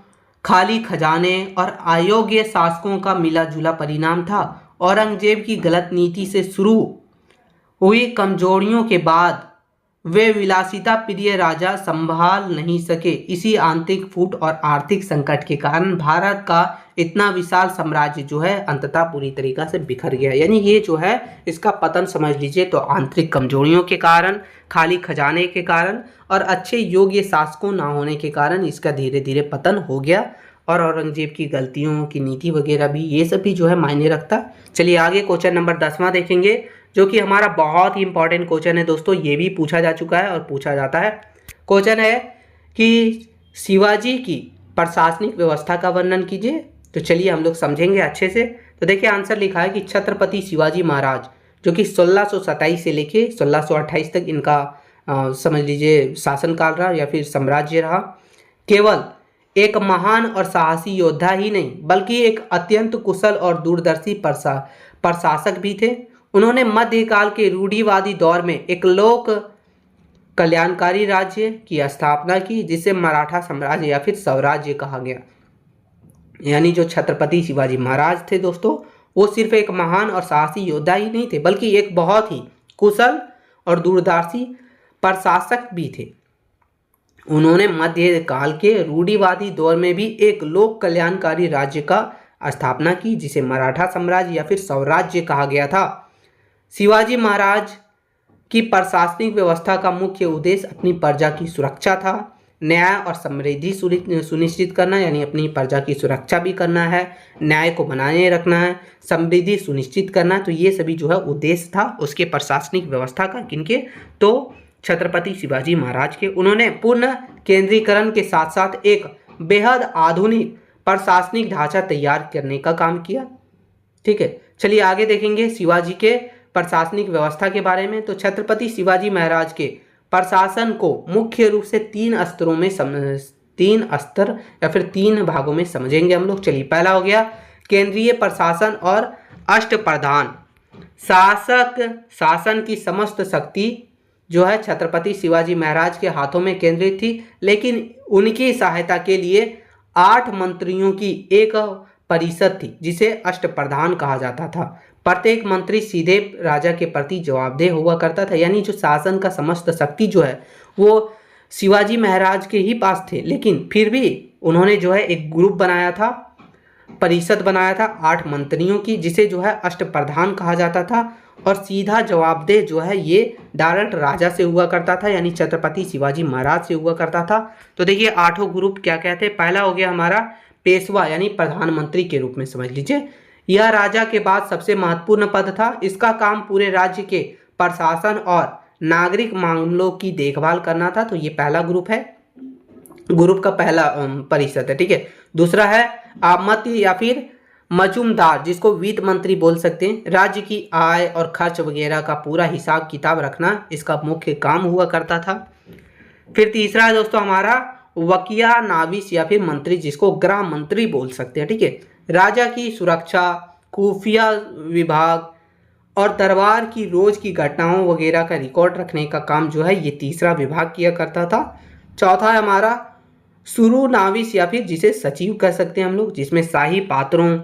खाली खजाने और अयोग्य शासकों का मिला जुला परिणाम था। औरंगजेब की गलत नीति से शुरू हुई कमजोरियों के बाद वे विलासिता प्रिय राजा संभाल नहीं सके। इसी आंतरिक फूट और आर्थिक संकट के कारण भारत का इतना विशाल साम्राज्य जो है अंततः पूरी तरीका से बिखर गया। यानी ये जो है इसका पतन समझ लीजिए तो आंतरिक कमजोरियों के कारण, खाली खजाने के कारण और अच्छे योग्य शासकों ना होने के कारण इसका धीरे धीरे पतन हो गया। और औरंगजेब की गलतियों की नीति वगैरह भी, ये सब भी जो है मायने रखता। चलिए आगे क्वेश्चन नंबर 10वां देखेंगे, जो कि हमारा बहुत ही इंपॉर्टेंट क्वेश्चन है दोस्तों। ये भी पूछा जा चुका है और पूछा जाता है। क्वेश्चन है कि शिवाजी की प्रशासनिक व्यवस्था का वर्णन कीजिए। तो चलिए हम लोग समझेंगे अच्छे से। तो देखिए आंसर लिखा है कि छत्रपति शिवाजी महाराज जो कि 1627 से लेके 1628 तक इनका समझ लीजिए शासनकाल रहा या फिर साम्राज्य रहा। केवल एक महान और साहसी योद्धा ही नहीं बल्कि एक अत्यंत कुशल और दूरदर्शी प्रशासक भी थे। उन्होंने मध्यकाल के रूढ़िवादी दौर में एक लोक कल्याणकारी राज्य की स्थापना की जिसे मराठा साम्राज्य या फिर स्वराज्य कहा गया। यानी जो छत्रपति शिवाजी महाराज थे दोस्तों, वो सिर्फ एक महान और साहसी योद्धा ही नहीं थे बल्कि एक बहुत ही कुशल और दूरदर्शी प्रशासक भी थे। उन्होंने मध्यकाल के रूढ़िवादी दौर में भी एक लोक कल्याणकारी राज्य का स्थापना की जिसे मराठा साम्राज्य या फिर स्वराज्य कहा गया था। शिवाजी महाराज की प्रशासनिक व्यवस्था का मुख्य उद्देश्य अपनी प्रजा की सुरक्षा था। न्याय और समृद्धि सुनिश्चित करना, यानी अपनी प्रजा की सुरक्षा भी करना है, न्याय को बनाए रखना है, समृद्धि सुनिश्चित करना, तो ये सभी जो है उद्देश्य था उसके प्रशासनिक व्यवस्था का। किनके? तो छत्रपति शिवाजी महाराज के। उन्होंने पूर्ण केंद्रीकरण के साथ साथ एक बेहद आधुनिक प्रशासनिक ढांचा तैयार करने का काम किया। ठीक है, चलिए आगे देखेंगे शिवाजी के प्रशासनिक व्यवस्था के बारे में। तो छत्रपति शिवाजी महाराज के प्रशासन को मुख्य रूप से तीन स्तर या फिर तीन भागों में समझेंगे हम लोग। चलिए, पहला हो गया केंद्रीय प्रशासन और अष्टप्रधान शासन की समस्त शक्ति जो है छत्रपति शिवाजी महाराज के हाथों में केंद्रित थी, लेकिन उनकी सहायता के लिए 8 मंत्रियों की एक परिषद थी जिसे अष्टप्रधान कहा जाता था। प्रत्येक मंत्री सीधे राजा के प्रति जवाबदेह हुआ करता था। यानी जो शासन का समस्त शक्ति जो है वो शिवाजी महाराज के ही पास थे, लेकिन फिर भी उन्होंने जो है एक ग्रुप बनाया था, परिषद बनाया था 8 मंत्रियों की, जिसे जो है अष्टप्रधान कहा जाता था। और सीधा जवाबदेह जो है ये डायरेक्ट राजा से हुआ करता था, यानी छत्रपति शिवाजी महाराज से हुआ करता था। तो देखिए 8 ग्रुप क्या क्या थे। पहला हो गया हमारा पेशवा, यानी प्रधानमंत्री के रूप में समझ लीजिए। यह राजा के बाद सबसे महत्वपूर्ण पद था। इसका काम पूरे राज्य के प्रशासन और नागरिक मामलों की देखभाल करना था। तो ये पहला ग्रुप है, ग्रुप का पहला परिषद है। ठीक है, दूसरा है आमत्य या फिर मजूमदार, जिसको वित्त मंत्री बोल सकते हैं। राज्य की आय और खर्च वगैरह का पूरा हिसाब किताब रखना इसका मुख्य काम हुआ करता था। फिर तीसरा है दोस्तों हमारा वकिया नाविस या फिर मंत्री, जिसको गृह मंत्री बोल सकते हैं। ठीक है, राजा की सुरक्षा, खुफिया विभाग और दरबार की रोज की घटनाओं वगैरह का रिकॉर्ड रखने का काम जो है ये तीसरा विभाग किया करता था। चौथा है हमारा सुरु नाविस या फिर जिसे सचिव कह सकते हैं हम लोग, जिसमें शाही पात्रों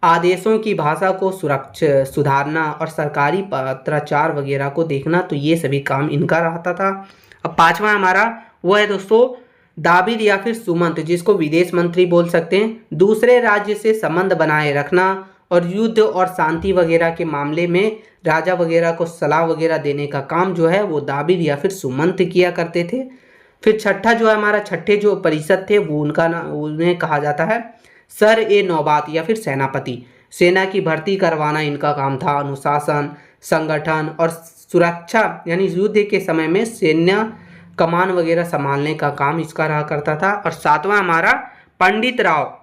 आदेशों की भाषा को सुधारना और सरकारी पत्राचार वगैरह को देखना, तो ये सभी काम इनका रहता था। अब पांचवा हमारा वो है दोस्तों दाबिद या फिर सुमंत, जिसको विदेश मंत्री बोल सकते हैं। दूसरे राज्य से संबंध बनाए रखना और युद्ध और शांति वगैरह के मामले में राजा वगैरह को सलाह वगैरह देने का काम जो है वो दाबिद या फिर सुमंत किया करते थे। फिर छठा जो है हमारा छठे जो परिषद थे वो उन्हें कहा जाता है सर ए नौबात या फिर सेनापति। सेना की भर्ती करवाना इनका काम था। अनुशासन, संगठन और सुरक्षा यानी युद्ध के समय में सैन्य कमान वगैरह संभालने का काम इसका रहा करता था। और सातवां हमारा पंडित राव,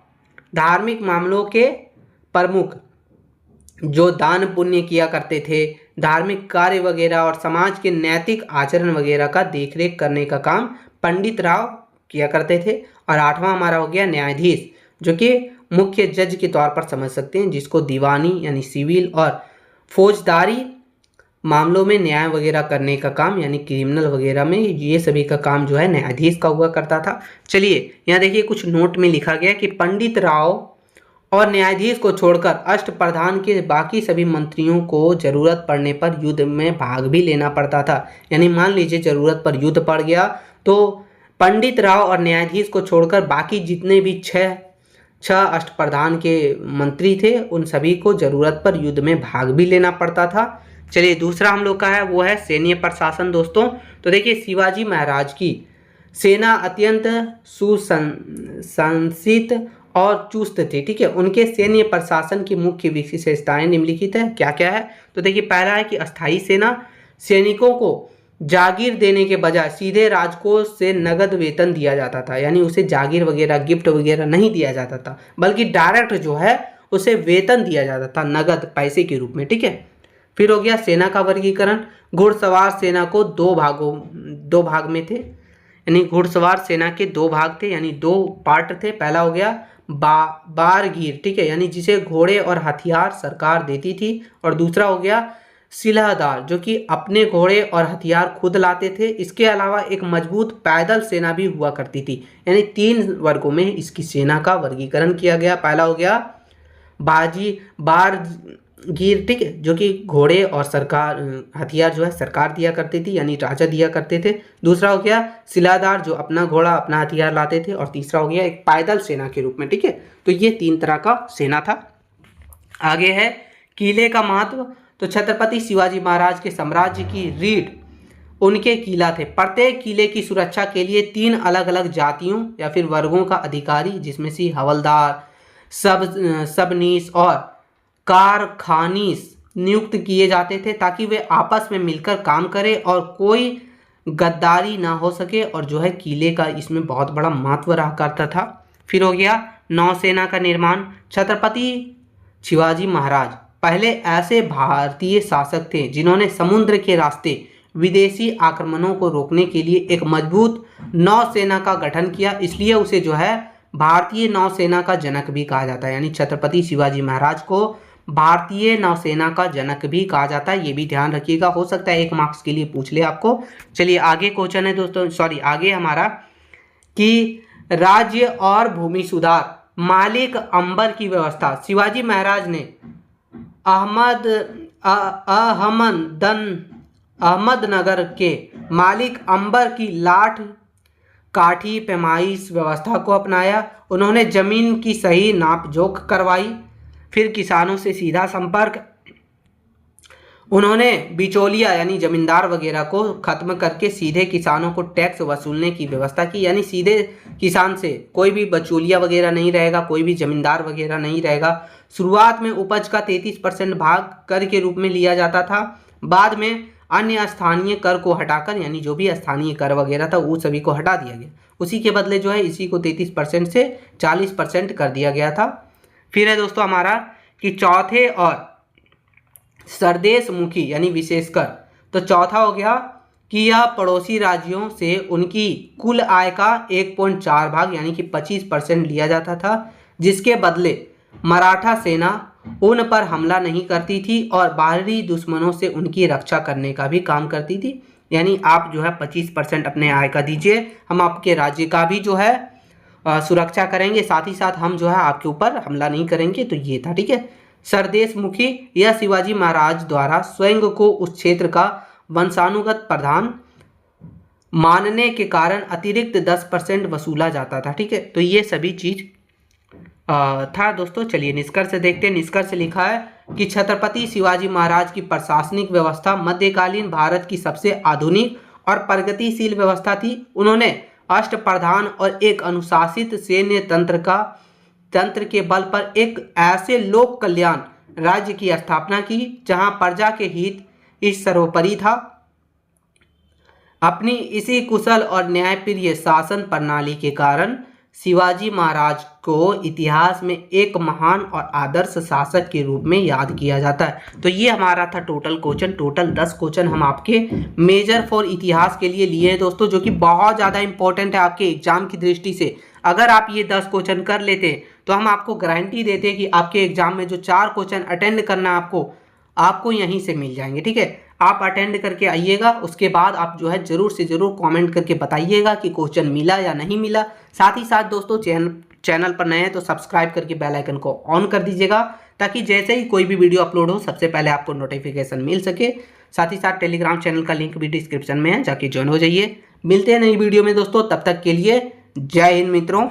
धार्मिक मामलों के प्रमुख, जो दान पुण्य किया करते थे, धार्मिक कार्य वगैरह और समाज के नैतिक आचरण वगैरह का देखरेख करने का काम पंडित राव किया करते थे। और आठवां हमारा हो गया न्यायाधीश, जो कि मुख्य जज के तौर पर समझ सकते हैं, जिसको दीवानी यानी सिविल और फौजदारी मामलों में न्याय वगैरह करने का काम यानी क्रिमिनल वगैरह में ये सभी का काम जो है न्यायाधीश का हुआ करता था। चलिए यहाँ देखिए कुछ नोट में लिखा गया कि पंडित राव और न्यायाधीश को छोड़कर अष्टप्रधान के बाकी सभी मंत्रियों को जरूरत पड़ने पर युद्ध में भाग भी लेना पड़ता था। यानी मान लीजिए जरूरत पर युद्ध पड़ गया तो पंडित राव और न्यायाधीश को छोड़कर बाकी जितने भी छह अष्टप्रधान के मंत्री थे उन सभी को जरूरत पर युद्ध में भाग भी लेना पड़ता था। चलिए दूसरा हम लोग का है वो है सैन्य प्रशासन दोस्तों। तो देखिए शिवाजी महाराज की सेना अत्यंत सुसंसित और चुस्त थी। ठीक है, उनके सैन्य प्रशासन की मुख्य विशेषताएं निम्नलिखित है। क्या क्या है? तो देखिए पहला है कि अस्थायी सेना, सैनिकों को जागीर देने के बजाय सीधे राजकोष से नगद वेतन दिया जाता था। यानी उसे जागीर वगैरह गिफ्ट वगैरह नहीं दिया जाता था, बल्कि डायरेक्ट जो है उसे वेतन दिया जाता था नगद पैसे के रूप में। ठीक है, फिर हो गया सेना का वर्गीकरण। घुड़सवार सेना को दो भाग में थे। यानी घुड़सवार सेना के दो भाग थे, यानी दो पार्ट थे। पहला हो गया बारगीर, ठीक है, यानी जिसे घोड़े और हथियार सरकार देती थी, और दूसरा हो गया सिलाहदार, जो कि अपने घोड़े और हथियार खुद लाते थे। इसके अलावा एक मजबूत पैदल सेना भी हुआ करती थी। यानी 3 वर्गों में इसकी सेना का वर्गीकरण किया गया। पहला हो गया बारगीर, ठीक है, जो कि घोड़े और सरकार हथियार जो है सरकार दिया करती थी, यानी राजा दिया करते थे। दूसरा हो गया सिलाहदार, जो अपना घोड़ा अपना हथियार लाते थे। और तीसरा हो गया एक पैदल सेना के रूप में, ठीक है। तो ये 3 तरह का सेना था। आगे है किले का महत्व। तो छत्रपति शिवाजी महाराज के साम्राज्य की रीढ़ उनके किला थे। प्रत्येक किले की सुरक्षा के लिए 3 अलग अलग जातियों या फिर वर्गों का अधिकारी, जिसमें से हवलदार, सबनीस और कारखानीस नियुक्त किए जाते थे, ताकि वे आपस में मिलकर काम करें और कोई गद्दारी ना हो सके। और जो है किले का इसमें बहुत बड़ा महत्व रहा करता था। फिर हो गया नौसेना का निर्माण। छत्रपति शिवाजी महाराज पहले ऐसे भारतीय शासक थे जिन्होंने समुद्र के रास्ते विदेशी आक्रमणों को रोकने के लिए एक मजबूत नौसेना का गठन किया। इसलिए उसे जो है भारतीय नौसेना का जनक भी कहा जाता है। यानी छत्रपति शिवाजी महाराज को भारतीय नौसेना का जनक भी कहा जाता है। ये भी ध्यान रखिएगा, हो सकता है 1 मार्क्स के लिए पूछ ले आपको। चलिए आगे क्वेश्चन है दोस्तों, आगे हमारा कि राज्य और भूमि सुधार, मालिक अंबर की व्यवस्था। शिवाजी महाराज ने अहमदनगर के मालिक अंबर की लाठ काठी पैमाइश व्यवस्था को अपनाया। उन्होंने जमीन की सही नाप जोख करवाई। फिर किसानों से सीधा संपर्क। उन्होंने बिचौलिया यानी जमींदार वगैरह को खत्म करके सीधे किसानों को टैक्स वसूलने की व्यवस्था की। यानी सीधे किसान से कोई भी बिचौलिया वगैरह नहीं रहेगा, कोई भी जमींदार वगैरह नहीं रहेगा। शुरुआत में उपज का 33% भाग कर के रूप में लिया जाता था। बाद में अन्य स्थानीय कर को हटाकर, यानी जो भी स्थानीय कर वगैरह था वो सभी को हटा दिया गया। उसी के बदले जो है इसी को 33% से 40% कर दिया गया था। फिर है दोस्तों हमारा कि चौथे और सरदेश मुखी यानी विशेषकर। तो चौथा हो गया कि यह पड़ोसी राज्यों से उनकी कुल आय का 1.4 भाग यानी कि 25% लिया जाता था, जिसके बदले मराठा सेना उन पर हमला नहीं करती थी और बाहरी दुश्मनों से उनकी रक्षा करने का भी काम करती थी। यानी आप जो है 25% अपने आय का दीजिए, हम आपके राज्य का भी जो है सुरक्षा करेंगे, साथ ही साथ हम जो है आपके ऊपर हमला नहीं करेंगे। तो ये था, ठीक है। सरदेश मुखी या शिवाजी महाराज द्वारा स्वयं को उस क्षेत्र का वंशानुगत प्रधान मानने के कारण अतिरिक्त 10% वसूला जाता था, ठीक है। तो ये सभी चीज था दोस्तों। चलिए निष्कर्ष देखते हैं। निष्कर्ष लिखा है कि छत्रपति शिवाजी महाराज की प्रशासनिक व्यवस्था मध्यकालीन भारत की सबसे आधुनिक और प्रगतिशील व्यवस्था थी। उन्होंने अष्टप्रधान और एक अनुशासित सैन्य तंत्र के बल पर एक ऐसे लोक कल्याण राज्य की स्थापना की जहां प्रजा के हित इस सर्वोपरि था। अपनी इसी कुशल और न्यायप्रिय शासन प्रणाली के कारण शिवाजी महाराज को इतिहास में एक महान और आदर्श शासक के रूप में याद किया जाता है। तो ये हमारा था टोटल 10 क्वेश्चन हम आपके मेजर फॉर इतिहास के लिए लिए हैं दोस्तों, जो कि बहुत ज़्यादा इंपॉर्टेंट है आपके एग्जाम की दृष्टि से। अगर आप ये 10 क्वेश्चन कर लेते तो हम आपको गारंटी देते हैं कि आपके एग्जाम में जो 4 क्वेश्चन अटेंड करना आपको यहीं से मिल जाएंगे, ठीक है। आप अटेंड करके आइएगा, उसके बाद आप जो है जरूर से जरूर कमेंट करके बताइएगा कि क्वेश्चन मिला या नहीं मिला। साथ ही साथ दोस्तों चैनल पर नए हैं तो सब्सक्राइब करके बेल आइकन को ऑन कर दीजिएगा, ताकि जैसे ही कोई भी वीडियो अपलोड हो सबसे पहले आपको नोटिफिकेशन मिल सके। साथ ही साथ टेलीग्राम चैनल का लिंक भी डिस्क्रिप्शन में है, जाके ज्वाइन हो जाइए। मिलते हैं नई वीडियो में दोस्तों, तब तक के लिए जय हिंद मित्रों।